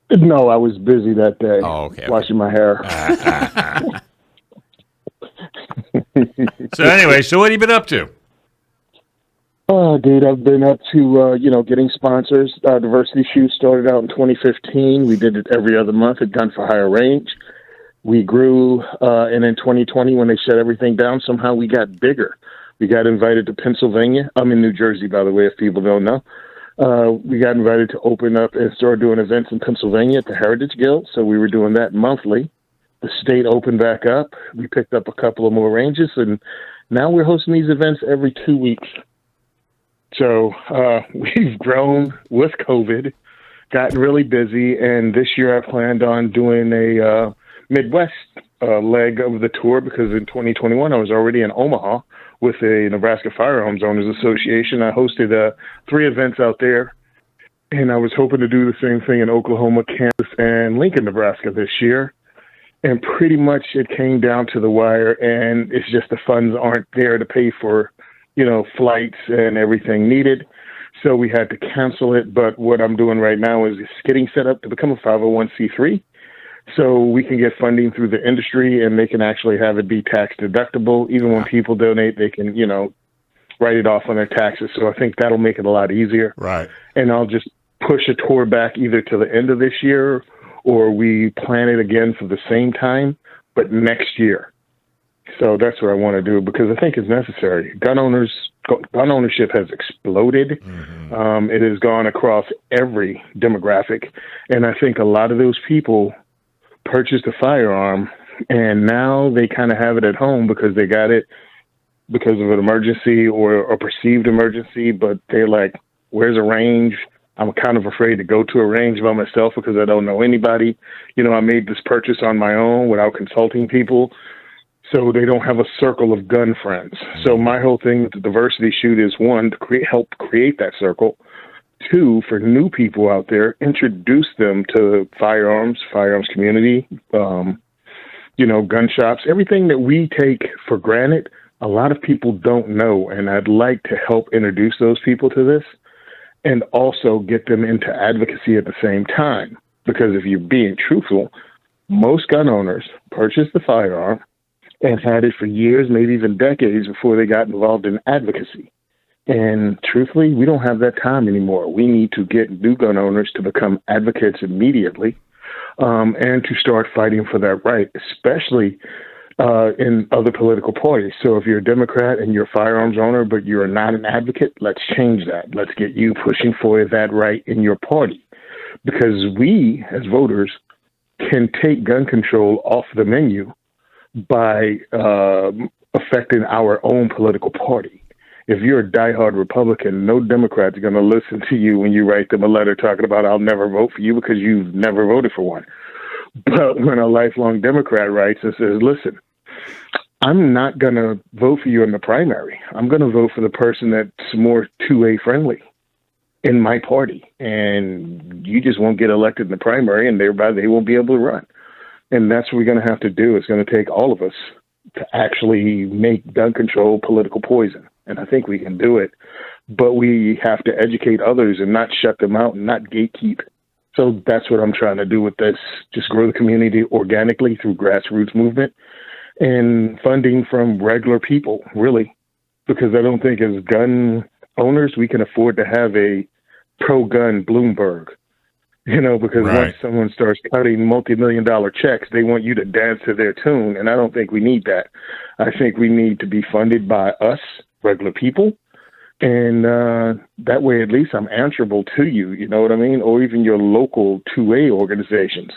No, I was busy that day. Oh, okay. Washing my hair. So anyway, so what have you been up to? Oh, dude, I've been up to, getting sponsors. Diversity Shoot started out in 2015. We did it every other month at Gun for Hire Range. We grew, and in 2020, when they shut everything down, somehow we got bigger. We got invited to Pennsylvania. I'm in New Jersey, by the way, if people don't know. We got invited to open up and start doing events in Pennsylvania at the Heritage Guild, so we were doing that monthly. The state opened back up. We picked up a couple of more ranges, and now we're hosting these events every 2 weeks. So we've grown with COVID, gotten really busy, and this year I planned on doing a Midwest leg of the tour, because in 2021 I was already in Omaha with a Nebraska Firearms Owners Association. I hosted 3 events out there, and I was hoping to do the same thing in Oklahoma, Kansas, and Lincoln, Nebraska this year. And pretty much it came down to the wire, and it's just the funds aren't there to pay for, flights and everything needed. So we had to cancel it. But what I'm doing right now is getting set up to become a 501c3. So we can get funding through the industry, and they can actually have it be tax deductible. Even when people donate, they can, write it off on their taxes. So I think that'll make it a lot easier. Right. And I'll just push a tour back either to the end of this year, or we plan it again for the same time, but next year. So that's what I want to do, because I think it's necessary. Gun ownership has exploded. Mm-hmm. It has gone across every demographic. And I think a lot of those people purchased a firearm, and now they kind of have it at home because they got it because of an emergency or a perceived emergency, but they're like, where's a range? I'm kind of afraid to go to a range by myself because I don't know anybody. I made this purchase on my own without consulting people. So they don't have a circle of gun friends. So my whole thing with the diversity shoot is, one, to help create that circle. Two, for new people out there, introduce them to firearms community, gun shops, everything that we take for granted. A lot of people don't know, and I'd like to help introduce those people to this and also get them into advocacy at the same time. Because if you're being truthful, most gun owners purchased the firearm and had it for years, maybe even decades, before they got involved in advocacy. And truthfully, we don't have that time anymore. We need to get new gun owners to become advocates immediately, and to start fighting for that right, especially in other political parties. So if you're a Democrat and you're a firearms owner, but you're not an advocate, let's change that. Let's get you pushing for that right in your party. Because we, as voters, can take gun control off the menu by affecting our own political party. If you're a diehard Republican, no Democrat's going to listen to you when you write them a letter talking about, I'll never vote for you, because you've never voted for one. But when a lifelong Democrat writes and says, listen, I'm not going to vote for you in the primary. I'm going to vote for the person that's more 2A friendly in my party. And you just won't get elected in the primary, and thereby they won't be able to run. And that's what we're going to have to do. It's going to take all of us to actually make gun control political poison. And I think we can do it. But we have to educate others and not shut them out and not gatekeep. So that's what I'm trying to do with this. Just grow the community organically through grassroots movement and funding from regular people, really. Because I don't think as gun owners, we can afford to have a pro-gun Bloomberg. Because once someone starts cutting multi-million-dollar checks, they want you to dance to their tune. And I don't think we need that. I think we need to be funded by us, regular people. And that way, at least I'm answerable to you, you know what I mean? Or even your local 2A organizations.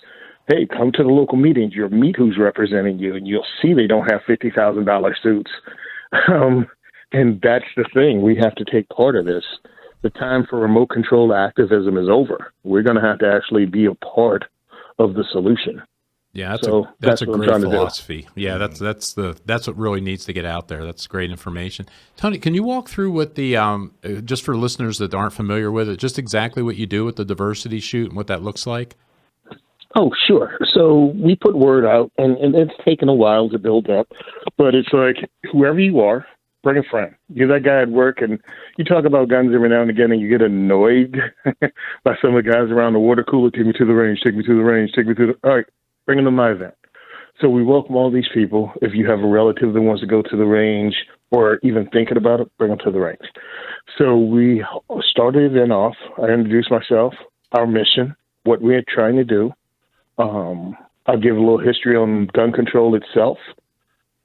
Hey, come to the local meetings. You'll meet who's representing you, and you'll see they don't have $50,000 suits. And that's the thing. We have to take part of this. The time for remote control activism is over. We're going to have to actually be a part of the solution. Yeah, that's a great philosophy. Yeah, that's what really needs to get out there. That's great information. Tony, can you walk through what the just for listeners that aren't familiar with it, just exactly what you do with the diversity shoot and what that looks like? Oh, sure. So we put word out, and it's taken a while to build up, but it's like, whoever you are, bring a friend. You're that guy at work, and you talk about guns every now and again, and you get annoyed by some of the guys around the water cooler. Take me to the range, take me to the range, take me to the... All right, bring them to my event. So we welcome all these people. If you have a relative that wants to go to the range or even thinking about it, bring them to the range. So we started it off. I introduced myself, our mission, what we're trying to do. I'll give a little history on gun control itself,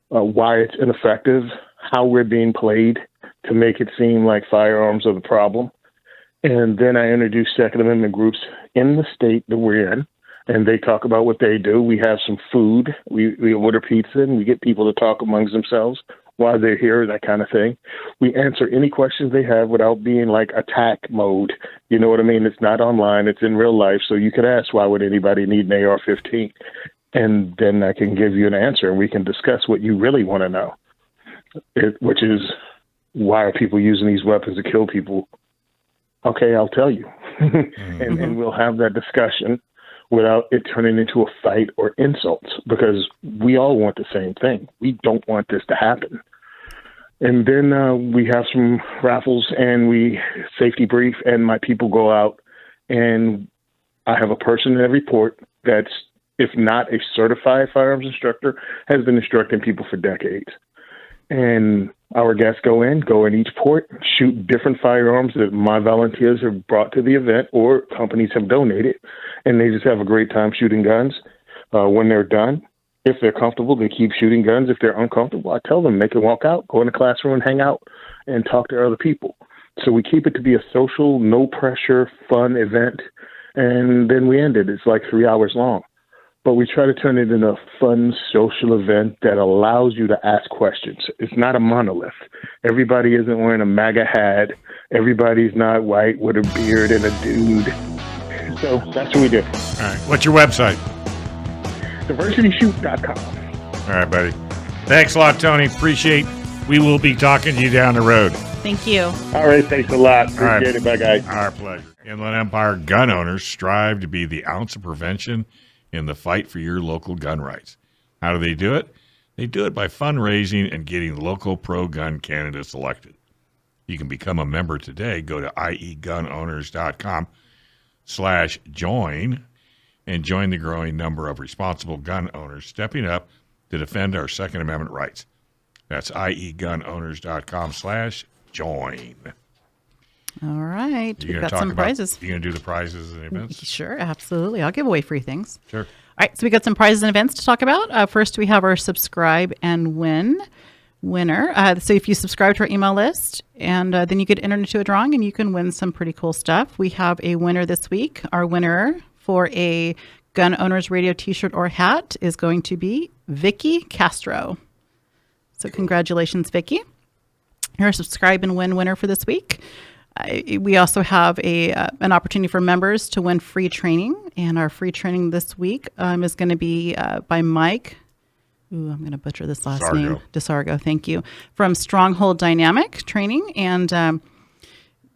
why it's ineffective, how we're being played to make it seem like firearms are the problem. And then I introduce Second Amendment groups in the state that we're in, and they talk about what they do. We have some food. We order pizza, and we get people to talk amongst themselves while they're here, that kind of thing. We answer any questions they have without being like attack mode. You know what I mean? It's not online. It's in real life. So you could ask, why would anybody need an AR-15? And then I can give you an answer, and we can discuss what you really want to know, which is, why are people using these weapons to kill people? Okay, I'll tell you. and we'll have that discussion without it turning into a fight or insults, because we all want the same thing. We don't want this to happen. And then we have some raffles, and we safety brief, and my people go out, and I have a person in every port that's if not a certified firearms instructor, has been instructing people for decades. And our guests go in each port, shoot different firearms that my volunteers have brought to the event or companies have donated, and they just have a great time shooting guns. When they're done, if they're comfortable, they keep shooting guns. If they're uncomfortable, I tell them they can walk out, go in the classroom and hang out and talk to other people. So we keep it to be a social, no pressure, fun event, and then we end it. It's like 3 hours long. But we try to turn it into a fun social event that allows you to ask questions. It's not a monolith. Everybody isn't wearing a MAGA hat. Everybody's not white with a beard and a dude. So that's what we do. All right. What's your website? DiversityShoot.com. All right, buddy. Thanks a lot, Tony. Appreciate. We will be talking to you down the road. Thank you. All right. Thanks a lot. Appreciate right. it. Bye, guys. Our pleasure. Inland Empire gun owners strive to be the ounce of prevention in the fight for your local gun rights. How do they do it? They do it by fundraising and getting local pro-gun candidates elected. You can become a member today. Go to iegunowners.com/join and join the growing number of responsible gun owners stepping up to defend our Second Amendment rights. That's iegunowners.com/join. All right. We've got some prizes. You going to do the prizes and events? Sure, absolutely. I'll give away free things. Sure. All right, so we got some prizes and events to talk about. First, we have our subscribe and win winner. So if you subscribe to our email list, and then you get entered into a drawing, and you can win some pretty cool stuff. We have a winner this week. Our winner for a Gun Owners Radio t-shirt or hat is going to be Vicky Castro. So congratulations, Vicky. You're a subscribe and win winner for this week. We also have an opportunity for members to win free training, and our free training this week is going to be by Mike. Ooh, I'm going to butcher this last name. DeSargo, thank you. From Stronghold Dynamic Training, and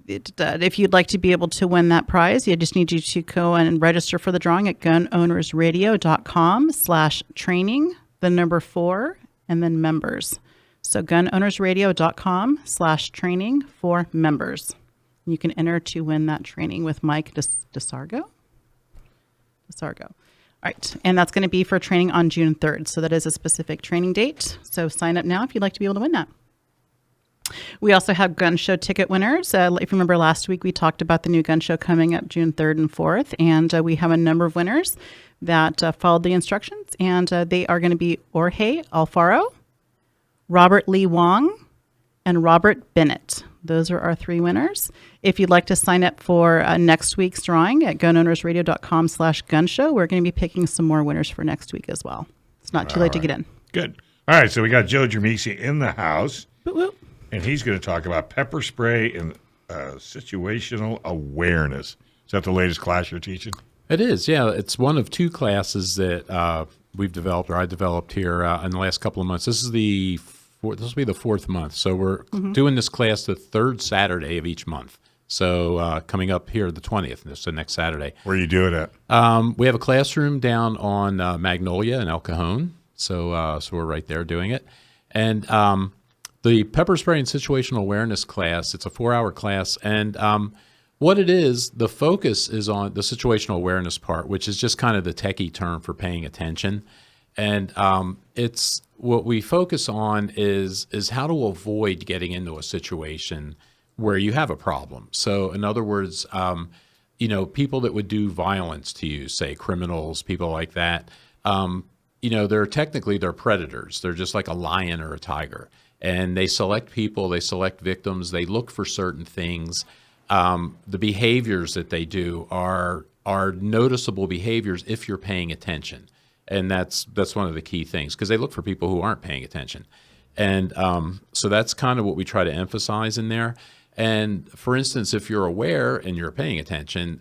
if you'd like to be able to win that prize, I just need you to go and register for the drawing at gunownersradio.com/training, the number 4, and then members. So gunownersradio.com/training for members. You can enter to win that training with Mike DeSargo. All right. And that's going to be for training on June 3rd. So that is a specific training date. So sign up now if you'd like to be able to win that. We also have gun show ticket winners. If you remember last week, we talked about the new gun show coming up June 3rd and 4th. And we have a number of winners that followed the instructions. And they are going to be Jorge Alfaro, Robert Lee Wong, and Robert Bennett. Those are our 3 winners. If you'd like to sign up for next week's drawing at gunownersradio.com/gunshow, we're going to be picking some more winners for next week as well. It's not too late to get in. Good. All right, so we got Joe Germisi in the house, Whoop, whoop. and he's going to talk about pepper spray and situational awareness. Is that the latest class you're teaching? It is, yeah. It's one of 2 classes that we've developed, or I developed here in the last couple of months. This will be the 4th month. So we're doing this class the 3rd Saturday of each month. So coming up here the 20th, so next Saturday. Where you do it at? We have a classroom down on Magnolia in El Cajon. So we're right there doing it. And the pepper spray and situational awareness class, it's a 4-hour class. And what it is, the focus is on the situational awareness part, which is just kind of the techie term for paying attention. And it's what we focus on is how to avoid getting into a situation where you have a problem. So in other words, people that would do violence to you, say criminals, people like that, they're predators. They're just like a lion or a tiger. And they select people, they select victims, they look for certain things. The behaviors that they do are noticeable behaviors if you're paying attention. And that's one of the key things, because they look for people who aren't paying attention. And so that's kind of what we try to emphasize in there. And for instance, if you're aware and you're paying attention,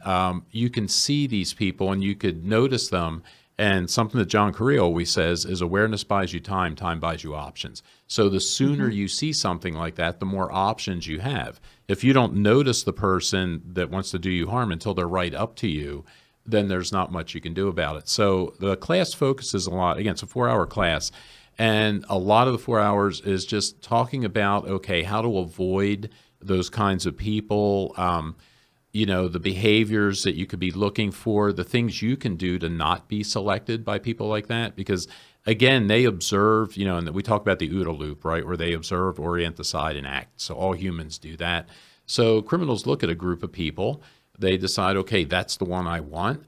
you can see these people and you could notice them. And something that John Correa always says is awareness buys you time, time buys you options. So the sooner you see something like that, the more options you have. If you don't notice the person that wants to do you harm until they're right up to you, then there's not much you can do about it. So the class focuses a lot. Again, it's a 4-hour class. And a lot of the 4 hours is just talking about, okay, how to avoid those kinds of people. the behaviors that you could be looking for, the things you can do to not be selected by people like that. Because again, they observe, and we talk about the OODA loop, right, where they observe, orient, decide, and act. So all humans do that. So criminals look at a group of people, they decide, okay, that's the one I want.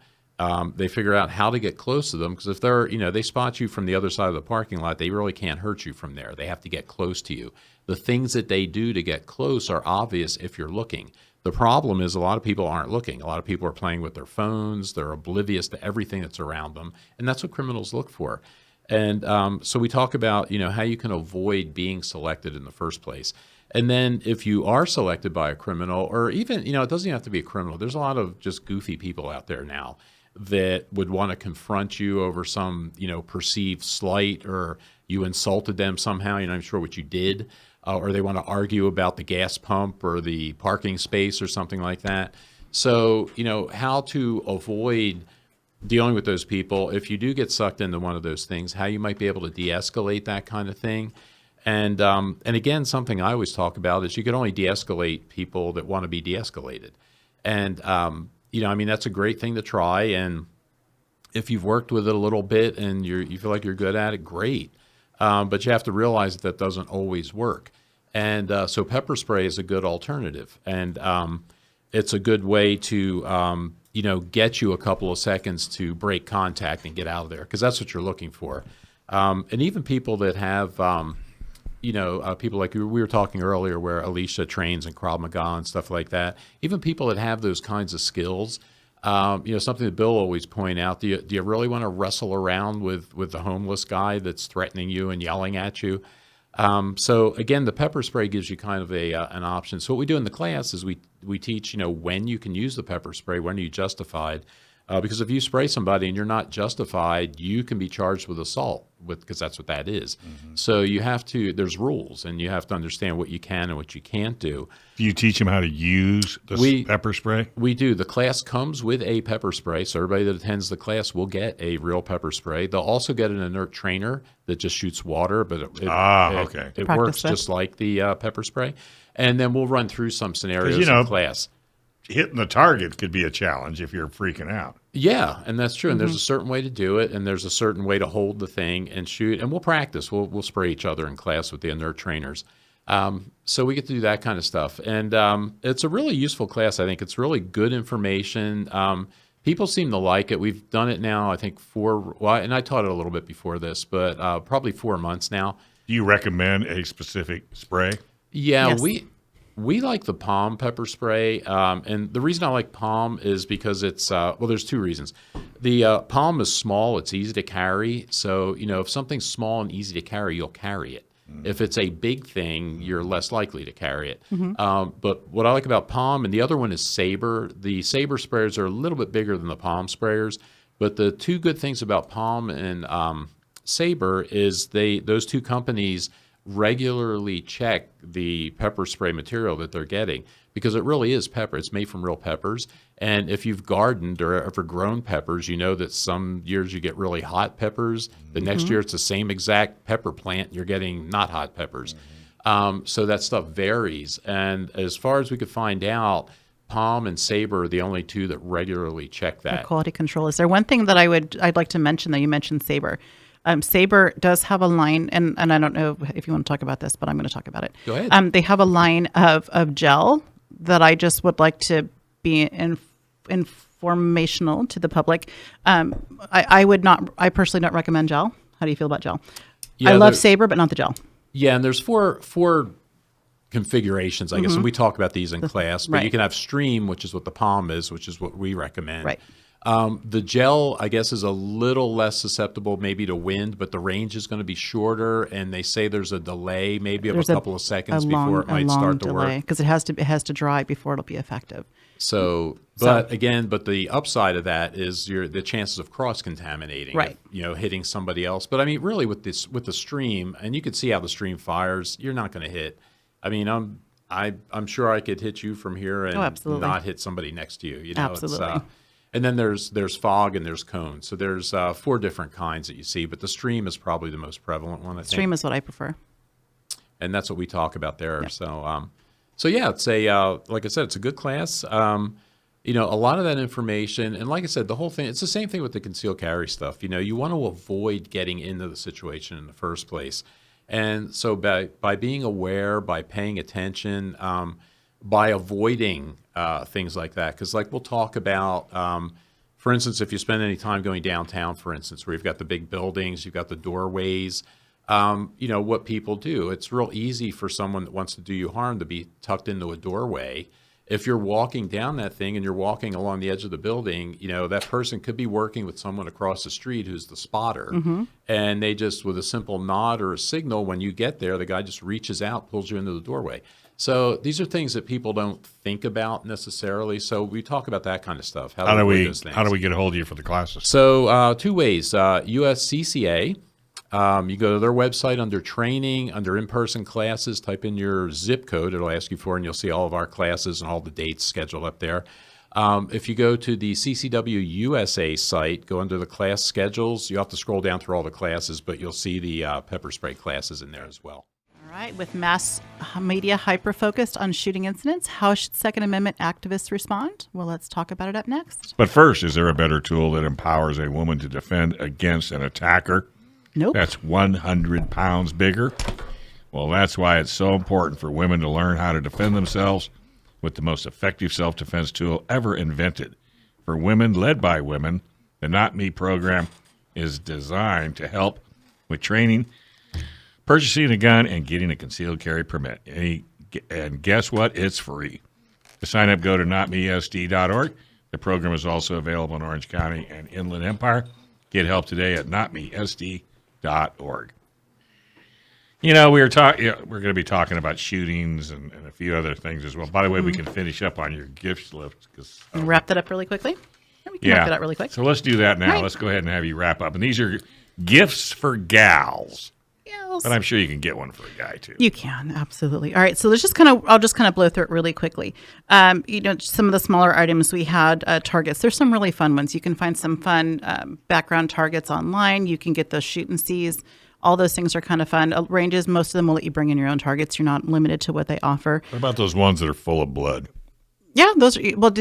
They figure out how to get close to them, because if they're, they spot you from the other side of the parking lot, they really can't hurt you from there. They have to get close to you. The things that they do to get close are obvious if you're looking. The problem is a lot of people aren't looking. A lot of people are playing with their phones. They're oblivious to everything that's around them, and that's what criminals look for. And so we talk about, how you can avoid being selected in the first place. And then if you are selected by a criminal, or even, it doesn't even have to be a criminal. There's a lot of just goofy people out there now that would want to confront you over some, perceived slight, or you insulted them somehow, you're not even sure what you did, or they want to argue about the gas pump or the parking space or something like that. So, how to avoid dealing with those people if you do get sucked into one of those things, how you might be able to de-escalate that kind of thing. And again, something I always talk about is you can only de-escalate people that want to be de-escalated. And, that's a great thing to try. And if you've worked with it a little bit and you feel like you're good at it, great. But you have to realize that doesn't always work. And so pepper spray is a good alternative. And it's a good way to, get you a couple of seconds to break contact and get out of there, because that's what you're looking for. And even people that have, people like we were talking earlier where Alisha trains in Krav Maga and stuff like that, even people that have those kinds of skills, something that Bill always point out, do you really want to wrestle around with the homeless guy that's threatening you and yelling at you? So again, the pepper spray gives you kind of an option. So what we do in the class is we teach, when you can use the pepper spray, when are you justified? Because if you spray somebody and you're not justified, you can be charged with assault, because that's what that is. Mm-hmm. So there's rules, and you have to understand what you can and what you can't do. Do you teach them how to use the pepper spray? We do. The class comes with a pepper spray, so everybody that attends the class will get a real pepper spray. They'll also get an inert trainer that just shoots water, but it works just like the pepper spray. And then we'll run through some scenarios in class. Hitting the target could be a challenge if you're freaking out. Yeah, and that's true. And there's a certain way to do it, and there's a certain way to hold the thing and shoot. And we'll practice. We'll spray each other in class with the inert trainers. So we get to do that kind of stuff. And it's a really useful class, I think. It's really good information. People seem to like it. We've done it now, I think, and I taught it a little bit before this, but probably 4 months now. Do you recommend a specific spray? Yeah, yes. We like the Palm pepper spray, and the reason I like Palm is because it's, there's two reasons. The Palm is small, it's easy to carry, so, if something's small and easy to carry, you'll carry it. Mm-hmm. If it's a big thing, you're less likely to carry it. Mm-hmm. But what I like about Palm, and the other one is Sabre. The Sabre sprayers are a little bit bigger than the Palm sprayers, but the two good things about Palm and Sabre is those two companies regularly check the pepper spray material that they're getting, because it really is pepper. It's made from real peppers. And if you've gardened or ever grown peppers, you know that some years you get really hot peppers. The next year it's the same exact pepper plant. You're getting not hot peppers. So that stuff varies. And as far as we could find out, Palm and Sabre are the only two that regularly check that. The quality control. Is there one thing that I'd like to mention, that you mentioned Sabre? Sabre does have a line, and I don't know if you want to talk about this, but I'm going to talk about it. Go ahead. They have a line of gel that I just would like to be informational to the public. I personally don't recommend gel. How do you feel about gel? Yeah, I love Sabre, but not the gel. Yeah, and there's four configurations, I guess, and we talk about these in class, but you can have Stream, which is what the Palm is, which is what we recommend. Right. The gel, I guess, is a little less susceptible maybe to wind, but the range is going to be shorter, and they say there's a delay maybe of a couple of seconds before it might start to work. Because it has to dry before it'll be effective. But the upside of that is the chances of cross-contaminating, right? Hitting somebody else. But I mean, really, with the Stream, and you can see how the Stream fires, you're not going to hit. I mean, I'm sure I could hit you from here and not hit somebody next to you. Absolutely. And then there's fog and there's cone. So there's 4 different kinds that you see, but the Stream is probably the most prevalent one, I think. Stream is what I prefer. And that's what we talk about there. Yep. So yeah, it's like I said, it's a good class. a lot of that information, and like I said, the whole thing, it's the same thing with the concealed carry stuff. You want to avoid getting into the situation in the first place. And so by being aware, by paying attention, by avoiding things like that, because like we'll talk about, for instance, if you spend any time going downtown, for instance, where you've got the big buildings, you've got the doorways, what people do. It's real easy for someone that wants to do you harm to be tucked into a doorway. If you're walking down that thing and you're walking along the edge of the building, that person could be working with someone across the street who's the spotter. And they just, with a simple nod or a signal, when you get there, the guy just reaches out, pulls you into the doorway. So these are things that people don't think about necessarily. So we talk about that kind of stuff. How do we get a hold of you for the classes? So 2 ways. USCCA. You go to their website under training, under in-person classes, type in your zip code. It'll ask you for, and you'll see all of our classes and all the dates scheduled up there. If you go to the CCW USA site, go under the class schedules. You have to scroll down through all the classes, but you'll see the pepper spray classes in there as well. All right. With mass media hyper-focused on shooting incidents, how should Second Amendment activists respond? Well, let's talk about it up next. But first, is there a better tool that empowers a woman to defend against an attacker? Nope. That's 100 pounds bigger. Well, that's why it's so important for women to learn how to defend themselves with the most effective self-defense tool ever invented. For women, led by women, the Not Me program is designed to help with training, purchasing a gun, and getting a concealed carry permit. And guess what? It's free. To sign up, go to notmesd.org. The program is also available in Orange County and Inland Empire. Get help today at notmesd.org. We're going to be talking about shootings and a few other things as well. By the way, we can finish up on your gifts list. Wrap that up really quickly? We can wrap that up really quick. So let's do that now. Right. Let's go ahead and have you wrap up. And these are gifts for gals. But I'm sure you can get one for a guy too. You can, absolutely. All right, so I'll just kind of blow through it really quickly. Some of the smaller items we had, targets. There's some really fun ones. You can find some fun background targets online. You can get those shoot and sees. All those things are kind of fun. Ranges, most of them will let you bring in your own targets. You're not limited to what they offer. What about those ones that are full of blood? Yeah,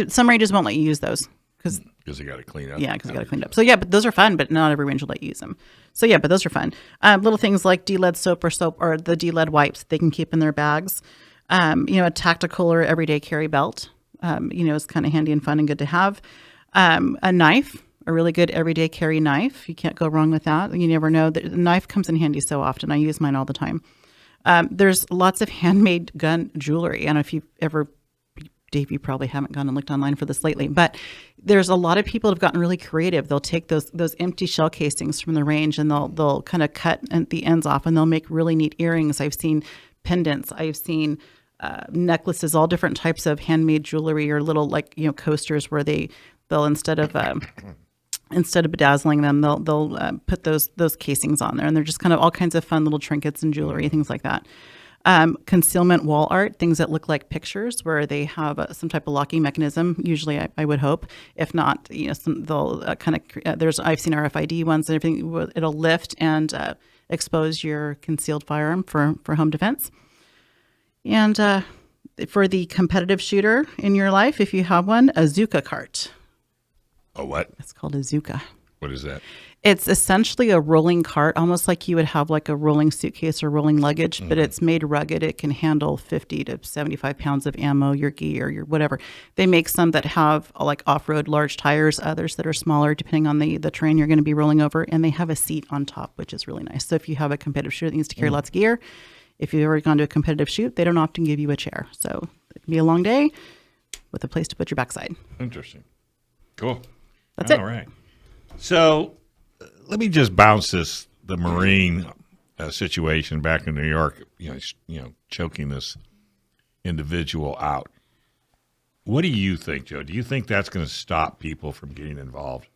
some ranges won't let you use those. Because they got to clean up. Yeah, because they got to clean up. So, but those are fun, but not every range will let you use them. So, but those are fun. Little things like D-lead soap or the D-lead wipes they can keep in their bags. A tactical or everyday carry belt, is kind of handy and fun and good to have. A knife, a really good everyday carry knife. You can't go wrong with that. You never know. The knife comes in handy so often. I use mine all the time. There's lots of handmade gun jewelry. I don't know if you've ever... Dave, you probably haven't gone and looked online for this lately, but there's a lot of people have gotten really creative. They'll take those empty shell casings from the range and they'll kind of cut the ends off and they'll make really neat earrings. I've seen pendants. I've seen necklaces, all different types of handmade jewelry or little coasters where they'll instead of bedazzling them, they'll put those casings on there, and they're just kind of all kinds of fun little trinkets and jewelry, things like that. Concealment wall art, things that look like pictures where they have some type of locking mechanism. Usually, I would hope. If not, they'll I've seen RFID ones and everything. It'll lift and expose your concealed firearm for home defense. And for the competitive shooter in your life, if you have one, a Zuka cart. A what? It's called a Zuka. What is that? It's essentially a rolling cart, almost like you would have like a rolling suitcase or rolling luggage, but it's made rugged. It can handle 50 to 75 pounds of ammo, your gear, your whatever. They make some that have like off-road large tires, others that are smaller depending on the terrain you're going to be rolling over, and they have a seat on top, which is really nice. So if you have a competitive shooter that needs to carry lots of gear, if you've ever gone to a competitive shoot, they don't often give you a chair. So it can be a long day with a place to put your backside. Interesting. Cool. That's it. All right. So let me just bounce the Marine situation back in New York, choking this individual out. What do you think, Joe? Do you think that's going to stop people from getting involved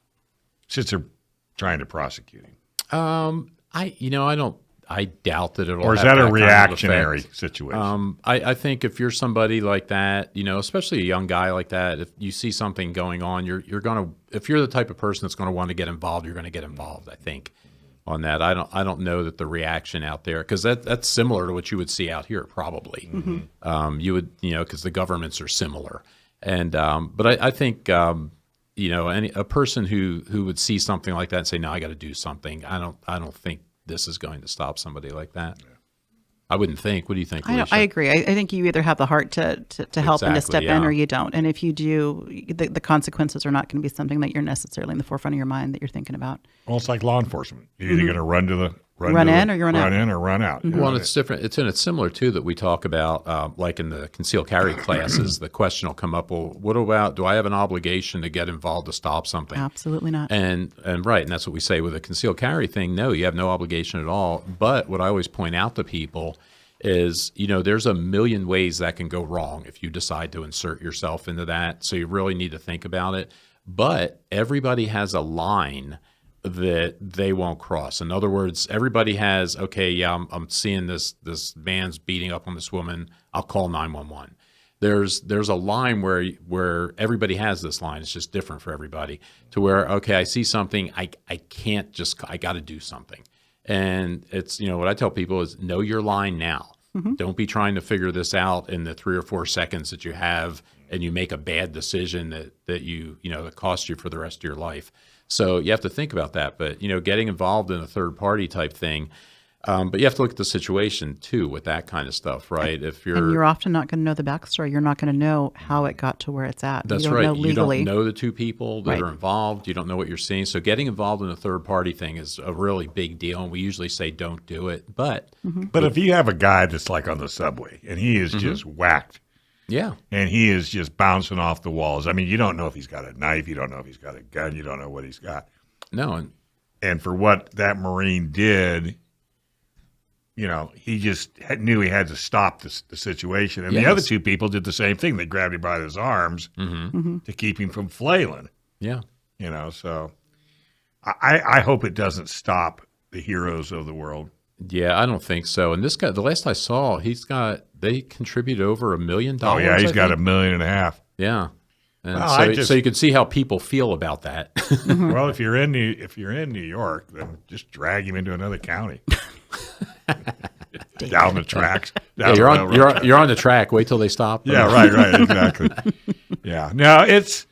since they're trying to prosecute him? I doubt that it'll. Or is have that a kind of reactionary effect. situation? I think if you're somebody like that, especially a young guy like that, if you see something going on, you're going to. If you're the type of person that's going to want to get involved, you're going to get involved. I think on that. I don't know that the reaction out there, because that's similar to what you would see out here probably. You would because the governments are similar. And but I think a person who would see something like that and say, no, I got to do something. I don't think this is going to stop somebody like that. Yeah. I wouldn't think. What do you think, Alisha? I agree. I think you either have the heart to help and to step in, or you don't. And if you do, the consequences are not going to be something that you're necessarily in the forefront of your mind that you're thinking about. Well, it's like law enforcement. You're either going to run in or you run out. Well, and it's different. It's similar too that we talk about, like in the concealed carry classes. The question will come up: well, what about? Do I have an obligation to get involved to stop something? Absolutely not. And right, and that's what we say with a concealed carry thing. No, you have no obligation at all. But what I always point out to people is, there's a million ways that can go wrong if you decide to insert yourself into that. So you really need to think about it. But everybody has a line that they won't cross. In other words, everybody has, okay, yeah, I'm seeing this man's beating up on this woman. I'll call 911. There's a line where everybody has this line. It's just different for everybody. To where, okay, I see something, I got to do something. And it's, what I tell people is know your line now. Mm-hmm. Don't be trying to figure this out in the 3 or 4 seconds that you have and you make a bad decision that that costs you for the rest of your life. So you have to think about that. But, getting involved in a third party type thing, but you have to look at the situation too with that kind of stuff, right? And you're often not going to know the backstory. You're not going to know how it got to where it's at. That's right. You don't know the two people that are involved. You don't know what you're seeing. So getting involved in a third party thing is a really big deal. And we usually say don't do it. But if you have a guy that's like on the subway and he is just whacked, yeah, and he is just bouncing off the walls. I mean, you don't know if he's got a knife. You don't know if he's got a gun. You don't know what he's got. No. And for what that Marine did, he just knew he had to stop the situation. And the other two people did the same thing. They grabbed him by his arms to keep him from flailing. Yeah. So I hope it doesn't stop the heroes of the world. Yeah, I don't think so. And this guy, the last I saw, they contributed over $1 million. Oh, yeah, he's got $1.5 million. Yeah. And so you can see how people feel about that. Well, if you're in New York, then just drag him into another county. Down the tracks. You're on the track. Wait till they stop. Yeah, right, exactly. Yeah. No, it's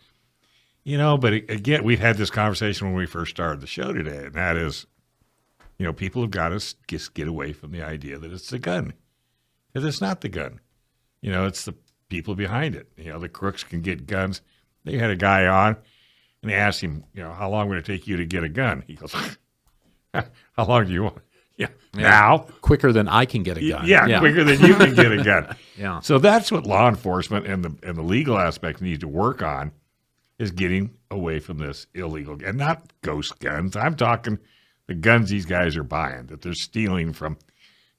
but again, we've had this conversation when we first started the show today, and that is, people have got to just get away from the idea that it's the gun, because it's not the gun. It's the people behind it. The crooks can get guns. They had a guy on, and they asked him, how long would it take you to get a gun? He goes, how long do you want? Yeah. Now. Quicker than I can get a gun. Yeah, quicker than you can get a gun. Yeah. So that's what law enforcement and the legal aspect need to work on, is getting away from this illegal, and not ghost guns. I'm talking the guns these guys are buying, that they're stealing from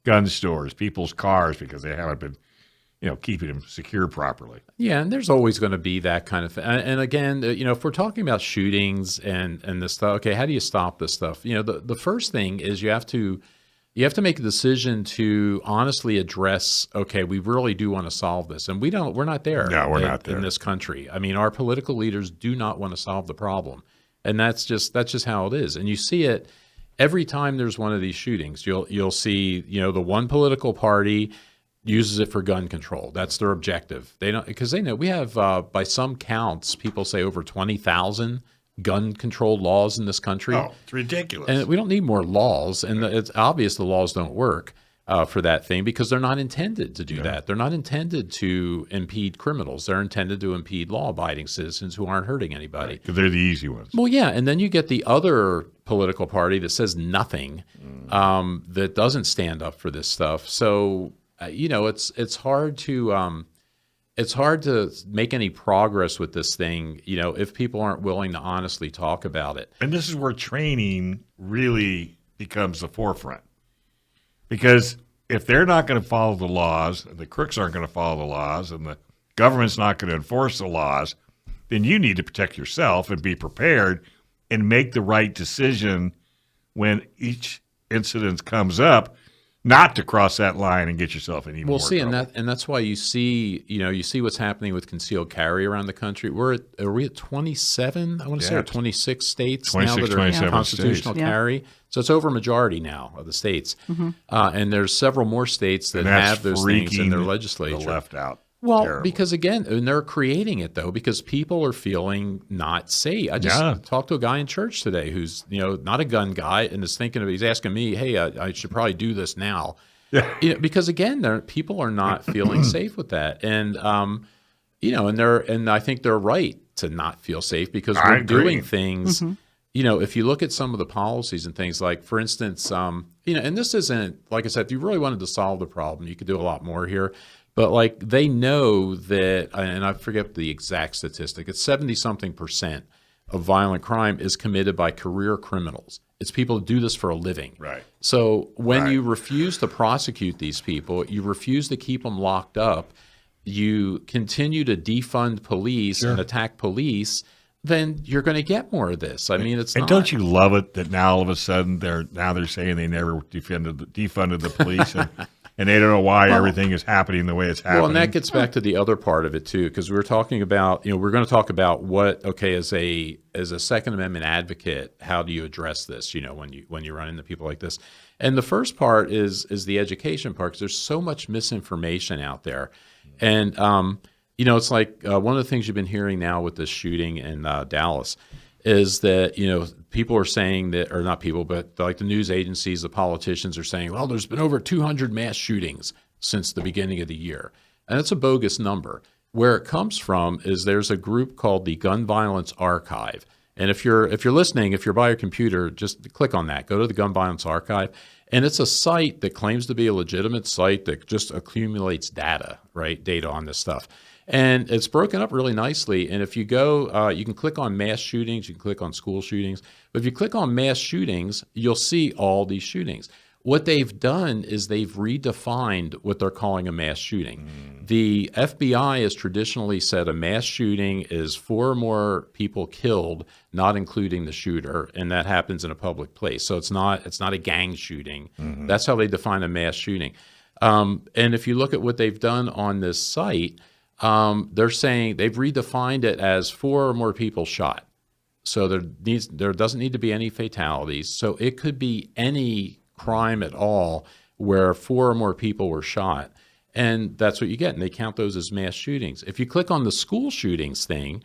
gun stores, people's cars, because they haven't been, keeping them secure properly. Yeah, and there's always going to be that kind of thing. And again, if we're talking about shootings and this stuff, okay, how do you stop this stuff? The first thing is you have to make a decision to honestly address, okay, we really do want to solve this. And we're not there. No, we're not there in this country. I mean, our political leaders do not want to solve the problem. And that's just how it is. And you see it every time there's one of these shootings. You'll see, the one political party uses it for gun control. That's their objective. Because they know we have, by some counts, people say over 20,000 gun control laws in this country. Oh, it's ridiculous. And we don't need more laws. And it's obvious the laws don't work for that thing, because they're not intended to do that. They're not intended to impede criminals. They're intended to impede law-abiding citizens who aren't hurting anybody. Because they're the easy ones. Well, yeah, and then you get the other political party that says nothing, that doesn't stand up for this stuff. So it's hard to make any progress with this thing, if people aren't willing to honestly talk about it. And this is where training really becomes the forefront. Because if they're not going to follow the laws, and the crooks aren't going to follow the laws, and the government's not going to enforce the laws, then you need to protect yourself and be prepared and make the right decision when each incident comes up, not to cross that line and get yourself in even more trouble. And that's why you see what's happening with concealed carry around the country. Are we at 27? I want to say, or 26 states now that are constitutional carry. So it's over a majority now of the states, and there's several more states that have those things in their legislature. The left out. Well, terrible. because again, and they're creating it though, because people are feeling not safe. I just talked to a guy in church today who's, not a gun guy and is thinking of, he's asking me, hey, I should probably do this now. Yeah. Because again, people are not feeling safe with that. And, and I think they're right to not feel safe because I we're agree. doing things, if you look at some of the policies and things like, for instance, and this isn't, like I said, if you really wanted to solve the problem, you could do a lot more here. But like they know that, and I forget the exact statistic, it's 70-something% of violent crime is committed by career criminals. It's people who do this for a living. Right. So when you refuse to prosecute these people, you refuse to keep them locked up, you continue to defund police and attack police, then you're going to get more of this. I mean, it's and not. don't you love it that now all of a sudden they're saying they never defunded the police and they don't know why everything is happening the way it's happening. Well, and that gets back to the other part of it too, because we were talking about, we're going to talk about what, as a Second Amendment advocate, how do you address this? When you run into people like this, and the first part is the education part, because there's so much misinformation out there, and it's like one of the things you've been hearing now with this shooting in Dallas is that, people are saying that, or not people, but like the news agencies, the politicians are saying, well, there's been over 200 mass shootings since the beginning of the year. And it's a bogus number. Where it comes from is there's a group called the Gun Violence Archive. And if you're listening, if you're by your computer, just click on that. Go to the Gun Violence Archive. And it's a site that claims to be a legitimate site that just accumulates data on this stuff. And it's broken up really nicely. And if you go, you can click on mass shootings, you can click on school shootings. But if you click on mass shootings, you'll see all these shootings. What they've done is they've redefined what they're calling a mass shooting. The FBI has traditionally said a mass shooting is 4 or more people killed, not including the shooter, and that happens in a public place. So it's not a gang shooting. That's how they define a mass shooting. And if you look at what they've done on this site, they're saying they've redefined it as 4 or more people shot. So there doesn't need to be any fatalities. So it could be any crime at all where 4 or more people were shot. And that's what you get. And they count those as mass shootings. If you click on the school shootings thing,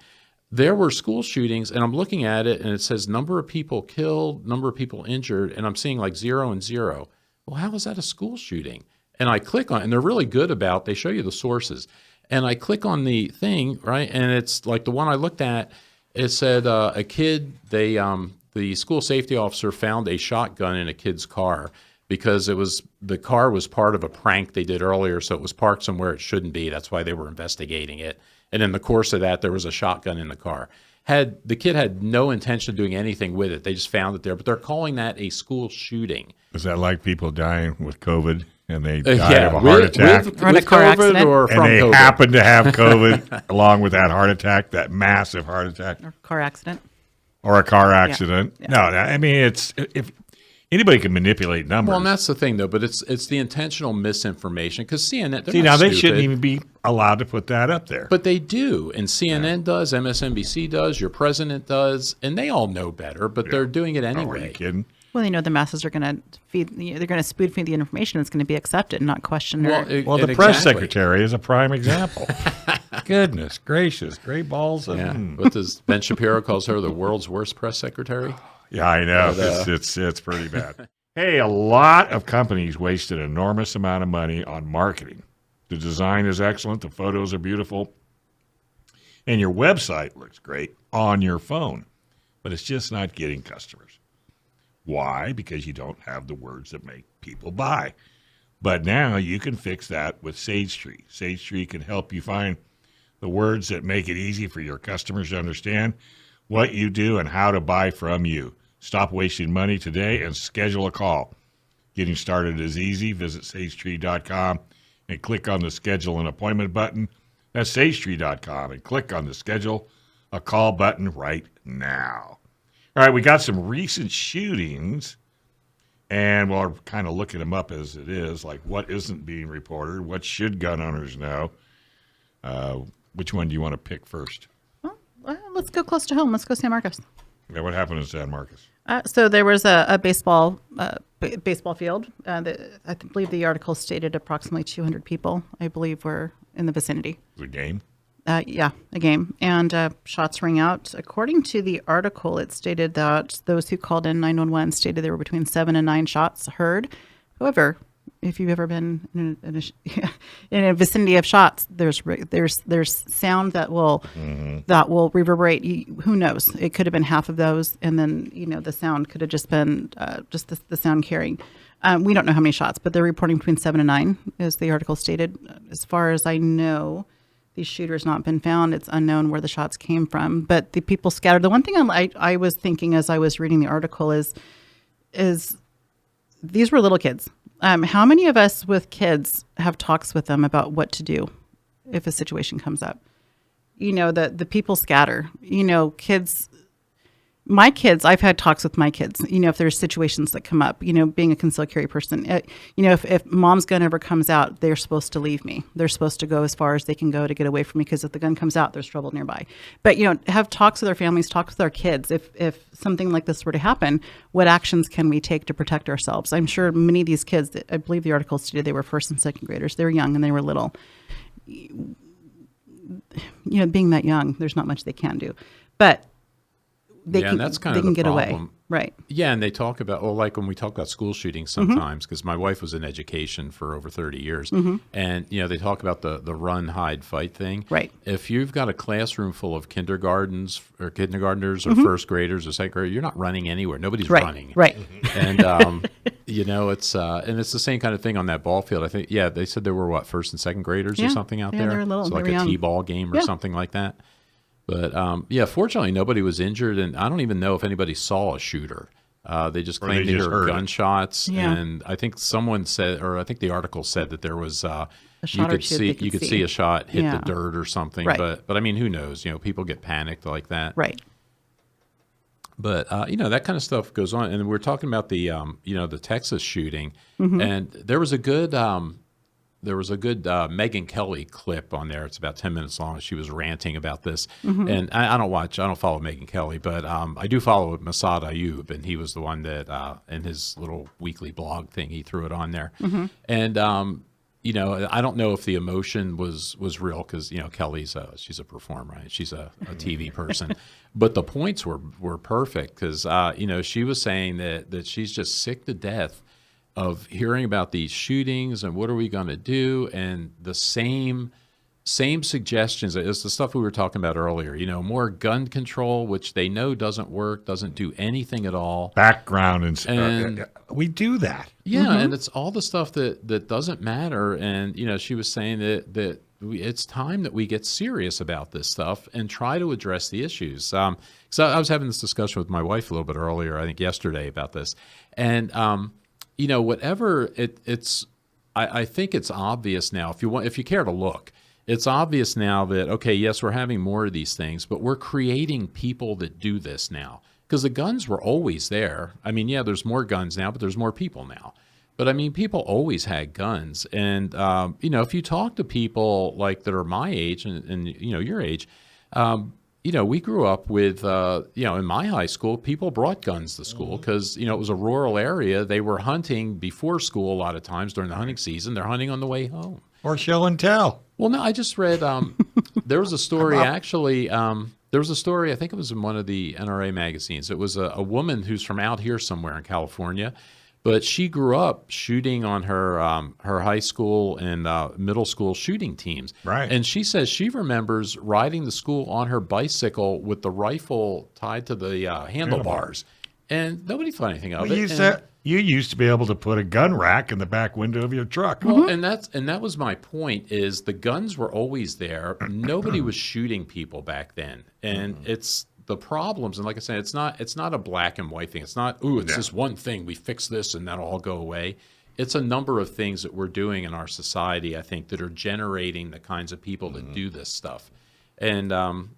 there were school shootings, and I'm looking at it, and it says number of people killed, number of people injured, and I'm seeing like 0 and 0. Well, how is that a school shooting? And I click on it, and they're really good about, they show you the sources. And I click on the thing, right, and it's like the one I looked at, it said a kid, the school safety officer found a shotgun in a kid's car because the car was part of a prank they did earlier, so it was parked somewhere it shouldn't be. That's why they were investigating it. And in the course of that, there was a shotgun in the car. The kid had no intention of doing anything with it. They just found it there, but they're calling that a school shooting. Is that like people dying with COVID and they died of a heart attack? Or in a car accident. Or from and they COVID. happen to have COVID along with that heart attack, that massive heart attack, Or car accident. or a car accident. Yeah. No, I mean, if anybody can manipulate numbers. Well, and that's the thing, though, but it's the intentional misinformation, because CNN, they're See, not now they stupid, shouldn't even be allowed to put that up there. But they do, and CNN does, MSNBC does, your president does, and they all know better, but they're doing it Oh, are anyway. you kidding? Well, the masses are going to they're going to spoon feed the information. It's going to be accepted, not questioned. Well, Well, the press secretary is a prime example. Goodness gracious, great balls. Yeah. What does Ben Shapiro calls her, the world's worst press secretary? Yeah, I know. But, It's pretty bad. Hey, a lot of companies waste an enormous amount of money on marketing. The design is excellent, the photos are beautiful, and your website looks great on your phone, but it's just not getting customers. Why? Because you don't have the words that make people buy. But now you can fix that with Sage Tree. Sage Tree can help you find the words that make it easy for your customers to understand what you do and how to buy from you. Stop wasting money today and schedule a call. Getting started is easy. Visit sagetree.com and click on the schedule an appointment button. That's sagetree.com and click on the schedule a call button right now. All right, we got some recent shootings, and we're kind of looking them up as it is, like what isn't being reported, what should gun owners know. Which one do you want to pick first? Well, let's go close to home. Let's go San Marcos. Yeah, what happened in San Marcos? So there was a baseball field. I believe the article stated approximately 200 people, I believe, were in the vicinity. The game. Yeah, a game. And shots rang out. According to the article, it stated that those who called in 911 stated there were between 7 and 9 shots heard. However, if you've ever been in a vicinity of shots, there's sound that will reverberate. Who knows? It could have been half of those, and then the sound could have just been just the sound carrying. We don't know how many shots, but they're reporting between 7 and 9, as the article stated. As far as I know, the shooter's not been found. It's unknown where the shots came from, but the people scattered. The one thing I was thinking as I was reading the article is these were little kids. How many of us with kids have talks with them about what to do if a situation comes up? The people scatter. My kids, I've had talks with my kids, if there's situations that come up, being a concealed carry person, if mom's gun ever comes out, they're supposed to leave me. They're supposed to go as far as they can go to get away from me, because if the gun comes out, there's trouble nearby. But, have talks with our families, talks with our kids. If something like this were to happen, what actions can we take to protect ourselves? I'm sure many of these kids, I believe the article stated they were first and second graders. They were young and they were little. Being that young, there's not much they can do. But they can get away. Right. Yeah, and they talk about, like when we talk about school shootings sometimes, because my wife was in education for over 30 years, and, they talk about the run, hide, fight thing. Right. If you've got a classroom full of kindergartners or first graders or second graders, you're not running anywhere. Nobody's running. Right. And, it's the same kind of thing on that ball field. I think, they said there were, first and second graders or something out there? They were little. So like a T-ball game or something like that. But, fortunately, nobody was injured, and I don't even know if anybody saw a shooter. They just claimed they heard gunshots, and I think someone said, or I think the article said that there was you could see a shot hit the dirt or something. Right. But I mean, who knows? People get panicked like that. Right. But that kind of stuff goes on, and we're talking about the the Texas shooting, and there was a good. There was a good Megyn Kelly clip on there. It's about 10 minutes long. She was ranting about this. And I don't follow Megyn Kelly, but I do follow Masad Ayub, and he was the one that, in his little weekly blog thing, he threw it on there. And, I don't know if the emotion was real, because, Kelly's she's a performer, right? She's a TV person. But the points were perfect, because, she was saying that she's just sick to death of hearing about these shootings and what are we going to do, and the same suggestions as the stuff we were talking about earlier. More gun control, which they know doesn't work, doesn't do anything at all. Background and we do that. Yeah, and it's all the stuff that doesn't matter. And she was saying that it's time that we get serious about this stuff and try to address the issues. So I was having this discussion with my wife a little bit earlier, I think yesterday, about this, and whatever I think it's obvious now. If you care to look, it's obvious now that, okay, yes, we're having more of these things, but we're creating people that do this now, because the guns were always there. I mean, there's more guns now, but there's more people now. But I mean, people always had guns, and if you talk to people like that are my age and your age. We grew up with, in my high school, people brought guns to school because, it was a rural area. They were hunting before school a lot of times during the hunting season. They're hunting on the way home. Or show and tell. Well, no, I just read, there was a story, actually, there was a story, I think it was in one of the NRA magazines. It was a woman who's from out here somewhere in California. But she grew up shooting on her high school and middle school shooting teams. Right. And she says she remembers riding to school on her bicycle with the rifle tied to the handlebars. And nobody thought anything of it. You used to be able to put a gun rack in the back window of your truck. Well, and that was my point, is the guns were always there. Nobody was shooting people back then. And it's the problems, and like I said, it's not a black and white thing. It's not, it's this one thing, we fix this and that'll all go away. It's a number of things that we're doing in our society, I think, that are generating the kinds of people that do this stuff. And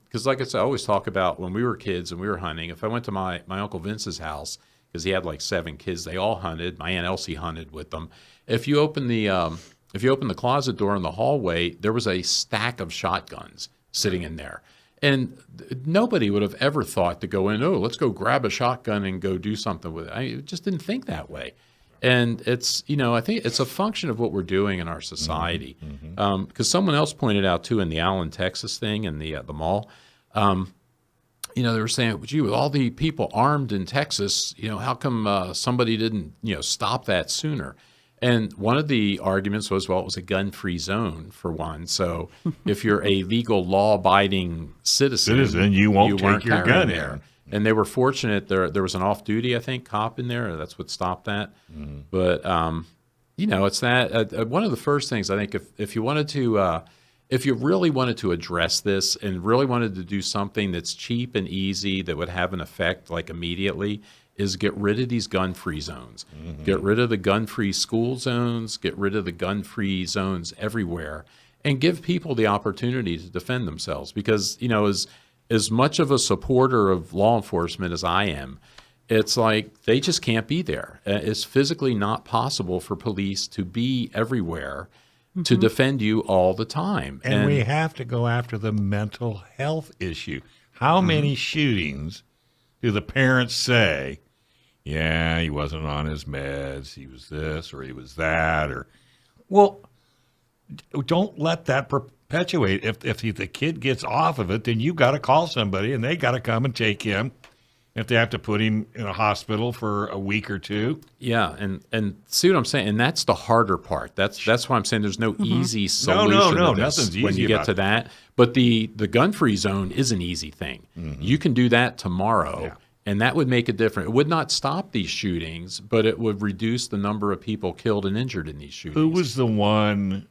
because like I said, I always talk about when we were kids and we were hunting. If I went to my Uncle Vince's house, because he had like 7 kids, they all hunted. My Aunt Elsie hunted with them. If you open the closet door in the hallway, there was a stack of shotguns sitting in there. And nobody would have ever thought to go in, let's go grab a shotgun and go do something with it. I just didn't think that way. And it's, I think it's a function of what we're doing in our society. Because someone else pointed out too in the Allen, Texas thing and the mall, they were saying, gee, with all the people armed in Texas, how come somebody didn't, stop that sooner? And one of the arguments was, well, it was a gun-free zone for one. So if you're a legal, law-abiding citizen, you won't weren't take your carrying gun there. in. And they were fortunate. There was an off-duty, I think, cop in there. That's what stopped that. But it's that one of the first things I think if you wanted to, if you really wanted to address this and really wanted to do something that's cheap and easy that would have an effect like immediately, is get rid of these gun-free zones. Get rid of the gun-free school zones. Get rid of the gun-free zones everywhere, and give people the opportunity to defend themselves. Because as much of a supporter of law enforcement as I am, it's like they just can't be there. It's physically not possible for police to be everywhere to defend you all the time. And we have to go after the mental health issue. How many shootings do the parents say, yeah, he wasn't on his meds, he was this or he was that? Well, don't let that perpetuate. If the kid gets off of it, then you've got to call somebody, and they got to come and take him. If they have to put him in a hospital for a week or two. Yeah, and see what I'm saying? And that's the harder part. That's why I'm saying there's no easy solution No, to this nothing's easy when you get about to that. But the gun-free zone is an easy thing. You can do that tomorrow, and that would make a difference. It would not stop these shootings, but it would reduce the number of people killed and injured in these shootings. Who was the one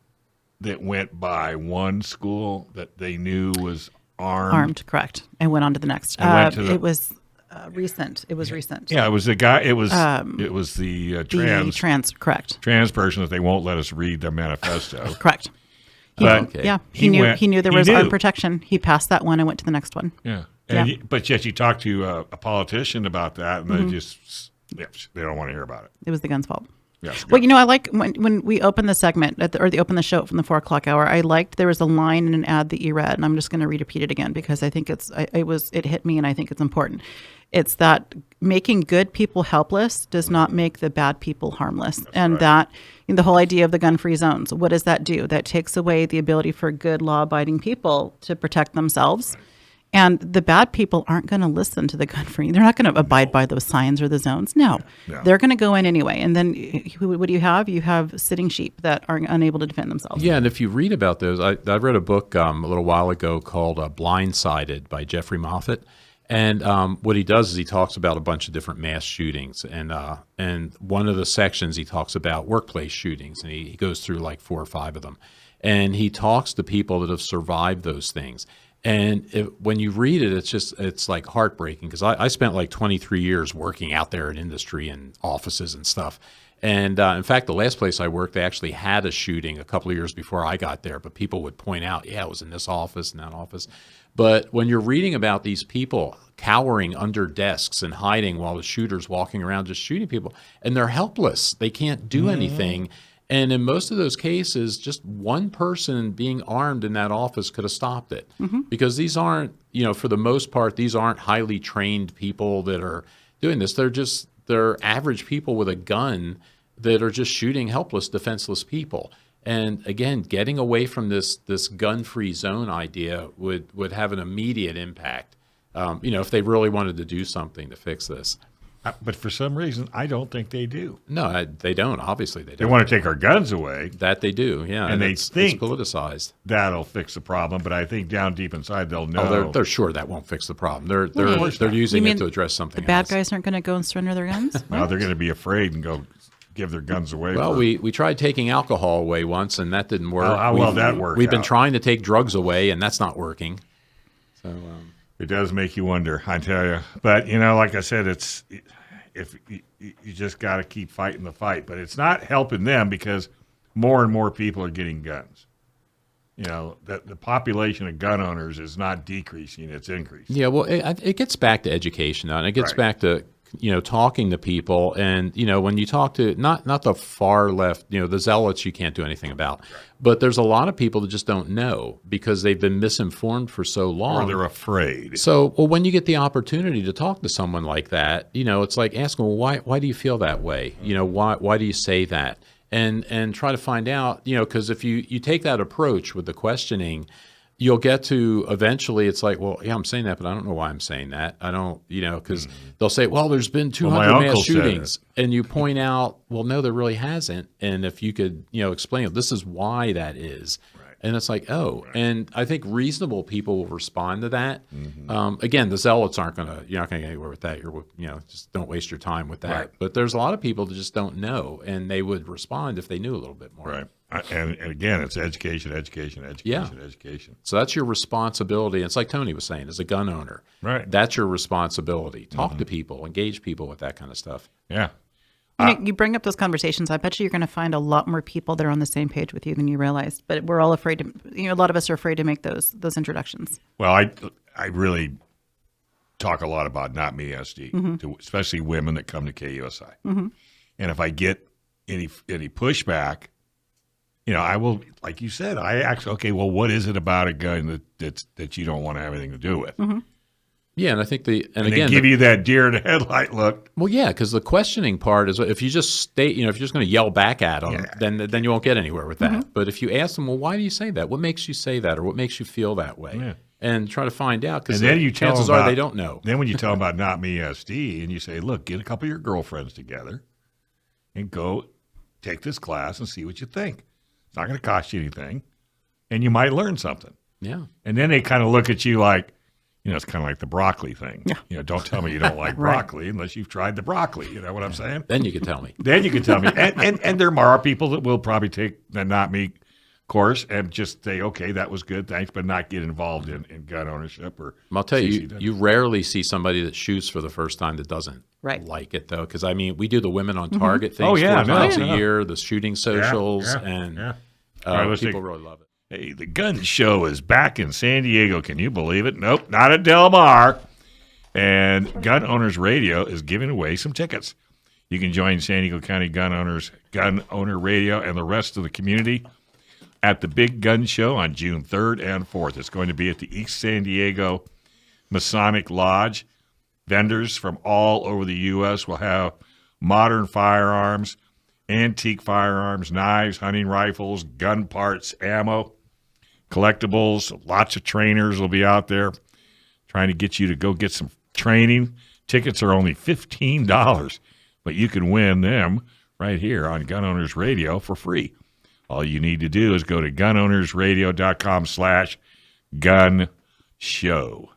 that went by one school that they knew was armed? Armed, correct. And went on to the next. It was recent. It was recent. Yeah, it was the guy. It was the trans person that they won't let us read their manifesto. Correct. He knew there was armed protection. He passed that one and went to the next one. Yeah, but yet you talk to a politician about that, and they don't want to hear about it. It was the gun's fault. Yeah. Well, I like when we opened the segment they opened the show from the 4:00 hour. I liked there was a line in an ad that you read, and I'm just going to repeat it again because I think it hit me, and I think it's important. It's that making good people helpless does not make the bad people harmless. That's that the whole idea of the gun-free zones, what does that do? That takes away the ability for good law-abiding people to protect themselves. Right. And the bad people aren't going to listen to the gun-free. They're not going to abide by those signs or the zones. No. They're going to go in anyway. And then what do you have? You have sitting sheep that are unable to defend themselves. Yeah, and if you read about those, I read a book a little while ago called Blindsided by Jeffrey Moffat. And what he does is he talks about a bunch of different mass shootings. And one of the sections he talks about workplace shootings. And he goes through like 4 or 5 of them. And he talks to people that have survived those things. And when you read it, it's like heartbreaking because I spent like 23 years working out there in industry and offices and stuff. And in fact, the last place I worked, they actually had a shooting a couple of years before I got there. But people would point out, yeah, it was in this office and that office. But when you're reading about these people cowering under desks and hiding while the shooter's walking around just shooting people, and they're helpless, they can't do anything. And in most of those cases, just one person being armed in that office could have stopped it. Because these aren't, for the most part, these aren't highly trained people that are doing this. They're average people with a gun that are just shooting helpless, defenseless people. And again, getting away from this gun-free zone idea would have an immediate impact, if they really wanted to do something to fix this. But for some reason, I don't think they do. No, they don't. Obviously, they don't. They want to take our guns away. That they do, yeah. And they think it's politicized. That'll fix the problem. But I think down deep inside, they'll know. Oh, they're sure that won't fix the problem. They're using it to address something. The bad guys aren't going to go and surrender their guns? No, they're going to be afraid and go give their guns away. Well, we tried taking alcohol away once, and that didn't work. How well that worked. We've been trying to take drugs away, and that's not working. So it does make you wonder, I tell you. But like I said, if you just got to keep fighting the fight. But it's not helping them because more and more people are getting guns. that the population of gun owners is not decreasing; it's increasing. Yeah, well, it gets back to education, though, and it gets back to talking to people, and when you talk to not the far left, the zealots, you can't do anything about, but there's a lot of people that just don't know because they've been misinformed for so long, or they're afraid. So, well, when you get the opportunity to talk to someone like that, it's like asking, well, why do you feel that way? Why do you say that? And try to find out, because if you take that approach with the questioning, you'll get to eventually it's like, well, yeah, I'm saying that, but I don't know why I'm saying that. I don't, because they'll say, well, there's been 200 mass shootings. And you point out, well, no, there really hasn't. And if you could, explain, this is why that is. And it's like, and I think reasonable people will respond to that. Again, the zealots you're not going to get anywhere with that. Just don't waste your time with that. Right. But there's a lot of people that just don't know, and they would respond if they knew a little bit more. Right. And again, it's education. Education. So that's your responsibility. It's like Tony was saying, as a gun owner. Right. That's your responsibility. Talk to people, engage people with that kind of stuff. Yeah. You bring up those conversations. I bet you're going to find a lot more people that are on the same page with you than you realized. But we're all afraid to. A lot of us are afraid to make those introductions. Well, I really talk a lot about not me SD, to especially women that come to KUSI. And if I get any pushback, I will, like you said, I actually, okay, well, what is it about a gun that you don't want to have anything to do with? Yeah, and I think they give you that deer in the headlight look. Well, yeah, because the questioning part is if you just state, if you're just going to yell back at them, then you won't get anywhere with that. But if you ask them, well, why do you say that? What makes you say that, or what makes you feel that way? Yeah. And try to find out, because chances are they don't know. Then when you tell them about not me SD, and you say, look, get a couple of your girlfriends together and go take this class and see what you think. It's not going to cost you anything, and you might learn something. Yeah. And then they kind of look at you like, it's kind of like the broccoli thing. Yeah. Don't tell me you don't like broccoli unless you've tried the broccoli. You know what I'm saying? Then you can tell me. And there are people that will probably take the not me course and just say, okay, that was good, thanks, but not get involved in gun ownership or. I'll tell you, you rarely see somebody that shoots for the first time that doesn't like it, though. Because, we do the Women on Target things 4 times a year, the shooting socials, and people really love it. Hey, the gun show is back in San Diego. Can you believe it? Nope, not at Del Mar. And Gun Owners Radio is giving away some tickets. You can join San Diego County Gun Owner Radio and the rest of the community at the Big Gun Show on June 3rd and 4th. It's going to be at the East San Diego Masonic Lodge. Vendors from all over the U.S. will have modern firearms, antique firearms, knives, hunting rifles, gun parts, ammo, collectibles. Lots of trainers will be out there trying to get you to go get some training. Tickets are only $15, but you can win them right here on Gun Owners Radio for free. All you need to do is go to gunownersradio.com/gun show.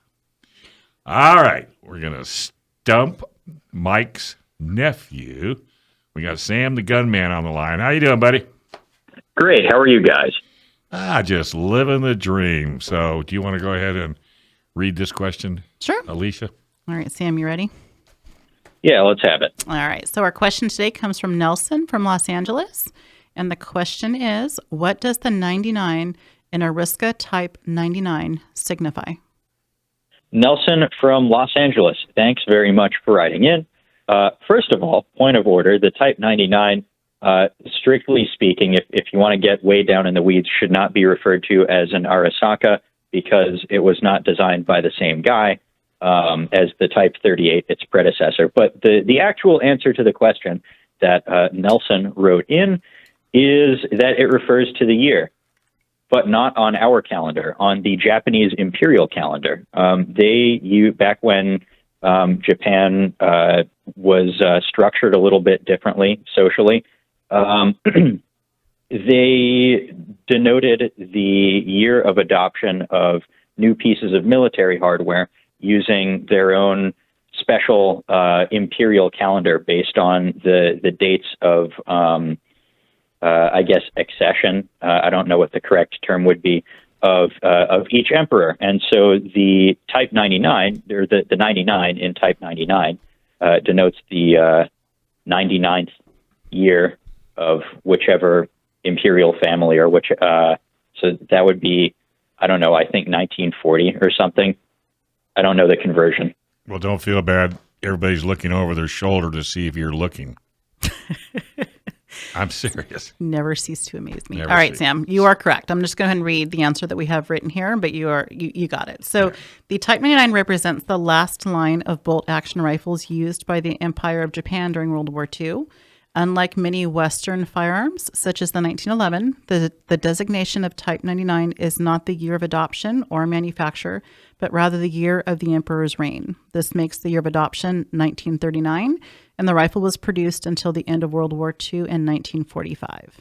All right, we're going to stump Mike's nephew. We got Sam the Gunman on the line. How you doing, buddy? Great. How are you guys? Just living the dream. So do you want to go ahead and read this question? Sure. Alisha? All right, Sam, you ready? Yeah, let's have it. All right. So our question today comes from Nelson from Los Angeles. And the question is, what does the 99 in Ariska Type 99 signify? Nelson from Los Angeles, thanks very much for writing in. First of all, point of order, the Type 99, strictly speaking, if you want to get way down in the weeds, should not be referred to as an Arisaka because it was not designed by the same guy as the Type 38, its predecessor. But the actual answer to the question that Nelson wrote in is that it refers to the year, but not on our calendar, on the Japanese imperial calendar. Back when Japan was structured a little bit differently socially, they denoted the year of adoption of new pieces of military hardware using their own special imperial calendar based on the dates of accession. I don't know what the correct term would be of each emperor. And so the Type 99, or the 99 in Type 99, denotes the 99th year of whichever imperial family or which So that would be, I don't know, I think 1940 or something. I don't know the conversion. Well, don't feel bad. Everybody's looking over their shoulder to see if you're looking. I'm serious. Never cease to amaze me. Never All right, cease. Sam, you are correct. I'm just going to go ahead and read the answer that we have written here, but you got it. So the Type 99 represents the last line of bolt-action rifles used by the Empire of Japan during World War II. Unlike many Western firearms, such as the 1911, the designation of Type 99 is not the year of adoption or manufacture, but rather the year of the Emperor's reign. This makes the year of adoption 1939, and the rifle was produced until the end of World War II in 1945.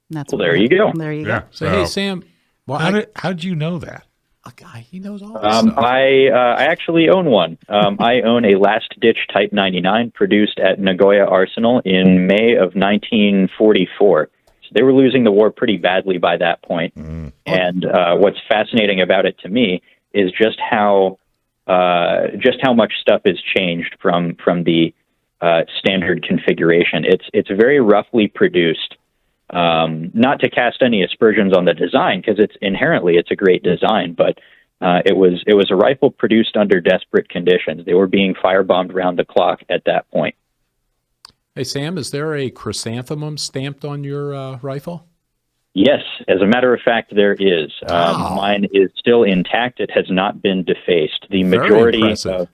And that's Well, there you go. There you Yeah. go. So, hey, Sam, well, How did you know that? a guy, he knows all this stuff. I actually own one. I own a last-ditch Type 99 produced at Nagoya Arsenal in May of 1944. So they were losing the war pretty badly by that point. And what's fascinating about it to me is just how much stuff has changed from the standard configuration. It's very roughly produced. Not to cast any aspersions on the design, because it's a great design, but it was a rifle produced under desperate conditions. They were being firebombed round the clock at that point. Hey, Sam, is there a chrysanthemum stamped on your rifle? Yes, as a matter of fact, there is. Wow. Mine is still intact. It has not been defaced. The Very majority impressive. of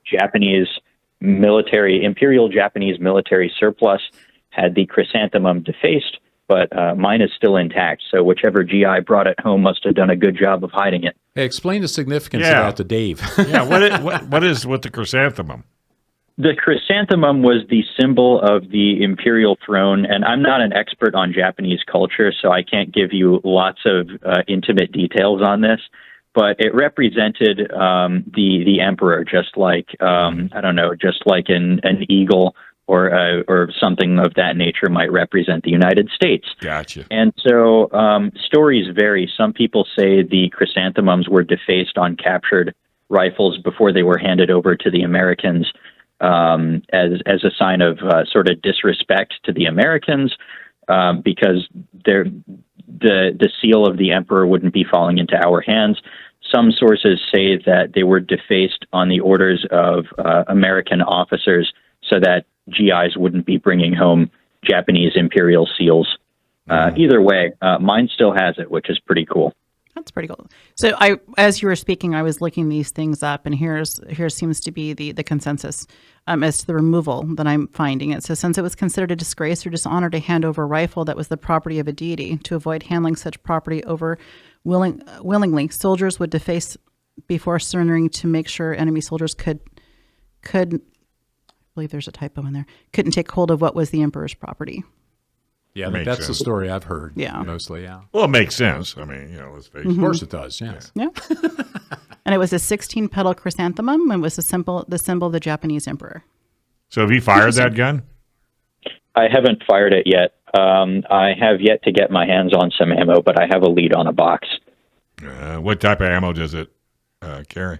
Imperial Japanese military surplus had the chrysanthemum defaced, but mine is still intact. So whichever GI brought it home must have done a good job of hiding it. Hey, explain the significance of Yeah. that to Dave. Yeah, what is with the chrysanthemum? The chrysanthemum was the symbol of the imperial throne, and I'm not an expert on Japanese culture, so I can't give you lots of intimate details on this, but it represented the emperor, just like, just like an eagle or something of that nature might represent the United States. Gotcha. And so stories vary. Some people say the chrysanthemums were defaced on captured rifles before they were handed over to the Americans as a sign of sort of disrespect to the Americans, because the seal of the emperor wouldn't be falling into our hands. Some sources say that they were defaced on the orders of American officers so that GIs wouldn't be bringing home Japanese imperial seals. Either way, mine still has it, which is pretty cool. That's pretty cool. So as you were speaking, I was looking these things up, and here seems to be the consensus as to the removal that I'm finding. It says, since it was considered a disgrace or dishonor to hand over a rifle that was the property of a deity, to avoid handling such property over willingly, soldiers would deface before surrendering to make sure enemy soldiers could I believe there's a typo in there, couldn't take hold of what was the emperor's property. Yeah, Makes that's the sense. story I've heard. Yeah. Mostly, yeah. Well, it makes sense. I mean, let's face Of it. course it does, yes. Yeah. And it was a 16-petal chrysanthemum, and was the symbol of the Japanese emperor. So have you fired that gun? I haven't fired it yet. I have yet to get my hands on some ammo, but I have a lead on a box. What type of ammo does it carry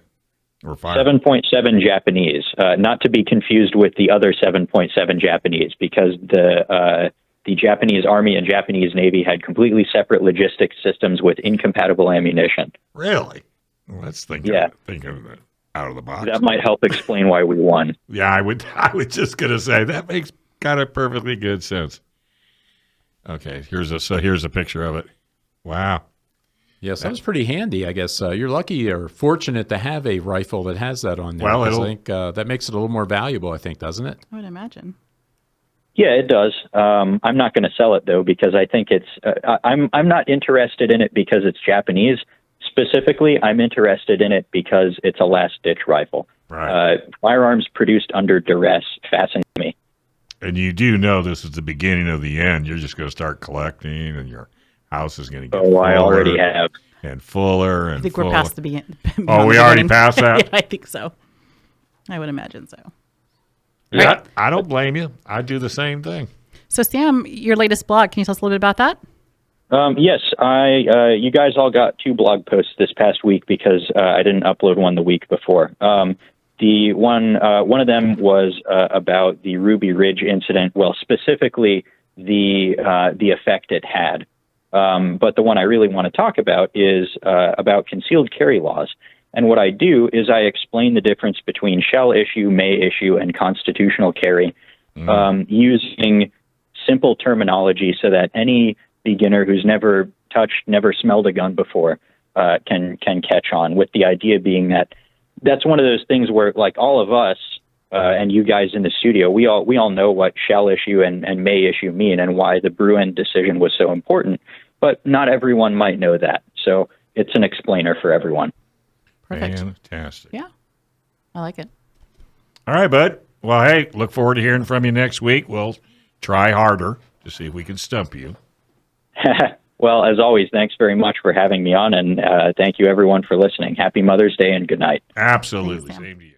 or fire? 7.7 Japanese, not to be confused with the other 7.7 Japanese, because the Japanese Army and Japanese Navy had completely separate logistics systems with incompatible ammunition. Really? Well, let's think of it out of the box. That might help explain why we won. Yeah, I was just gonna say that makes kind of perfectly good sense. Okay, here's a picture of it. Wow. Yes, that was pretty handy, I guess. You're lucky or fortunate to have a rifle that has that on there. Well, 'cause I think that makes it a little more valuable, I think, doesn't it? I would imagine. Yeah, it does. I'm not going to sell it though, because I think it's. I'm not interested in it because it's Japanese. Specifically, I'm interested in it because it's a last-ditch rifle. Right. Firearms produced under duress fascinate me. And you do know this is the beginning of the end. You're just going to start collecting, and your house is going to get fuller I already have. and fuller and I think fuller. we're past the beginning. Oh, we already passed that? Yeah, I think so. I would imagine so. Yeah, Right. I don't blame you. I do the same thing. So, Sam, your latest blog, can you tell us a little bit about that? Yes, you guys all got 2 blog posts this past week because I didn't upload one the week before. The one of them was about the Ruby Ridge incident. Well, specifically the effect it had. But the one I really want to talk about is about concealed carry laws. And what I do is I explain the difference between shall issue, may issue, and constitutional carry using simple terminology so that any beginner who's never touched, never smelled a gun before can catch on, with the idea being that that's one of those things where, like, all of us and you guys in the studio, we all know what shall issue and may issue mean and why the Bruin decision was so important, but not everyone might know that. So it's an explainer for everyone. Perfect. Fantastic. Yeah, I like it. All right, bud. Well, hey, look forward to hearing from you next week. We'll try harder to see if we can stump you. Well, as always, thanks very much for having me on, and thank you, everyone, for listening. Happy Mother's Day and good night. Absolutely. Thanks, Sam. Same to you.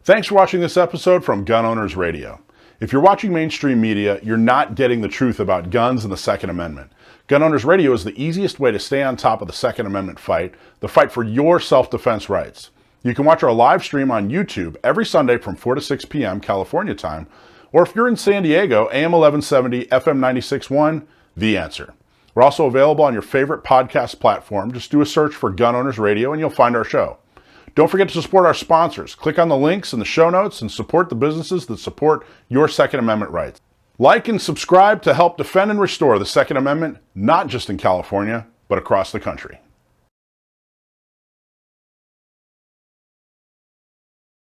Thanks for watching this episode from Gun Owners Radio. If you're watching mainstream media, you're not getting the truth about guns and the Second Amendment. Gun Owners Radio is the easiest way to stay on top of the Second Amendment fight, the fight for your self-defense rights. You can watch our live stream on YouTube every Sunday from 4 to 6 p.m. California time, or if you're in San Diego, AM 1170, FM 96.1, The Answer. We're also available on your favorite podcast platform. Just do a search for Gun Owners Radio and you'll find our show. Don't forget to support our sponsors. Click on the links in the show notes and support the businesses that support your Second Amendment rights. Like and subscribe to help defend and restore the Second Amendment, not just in California, but across the country.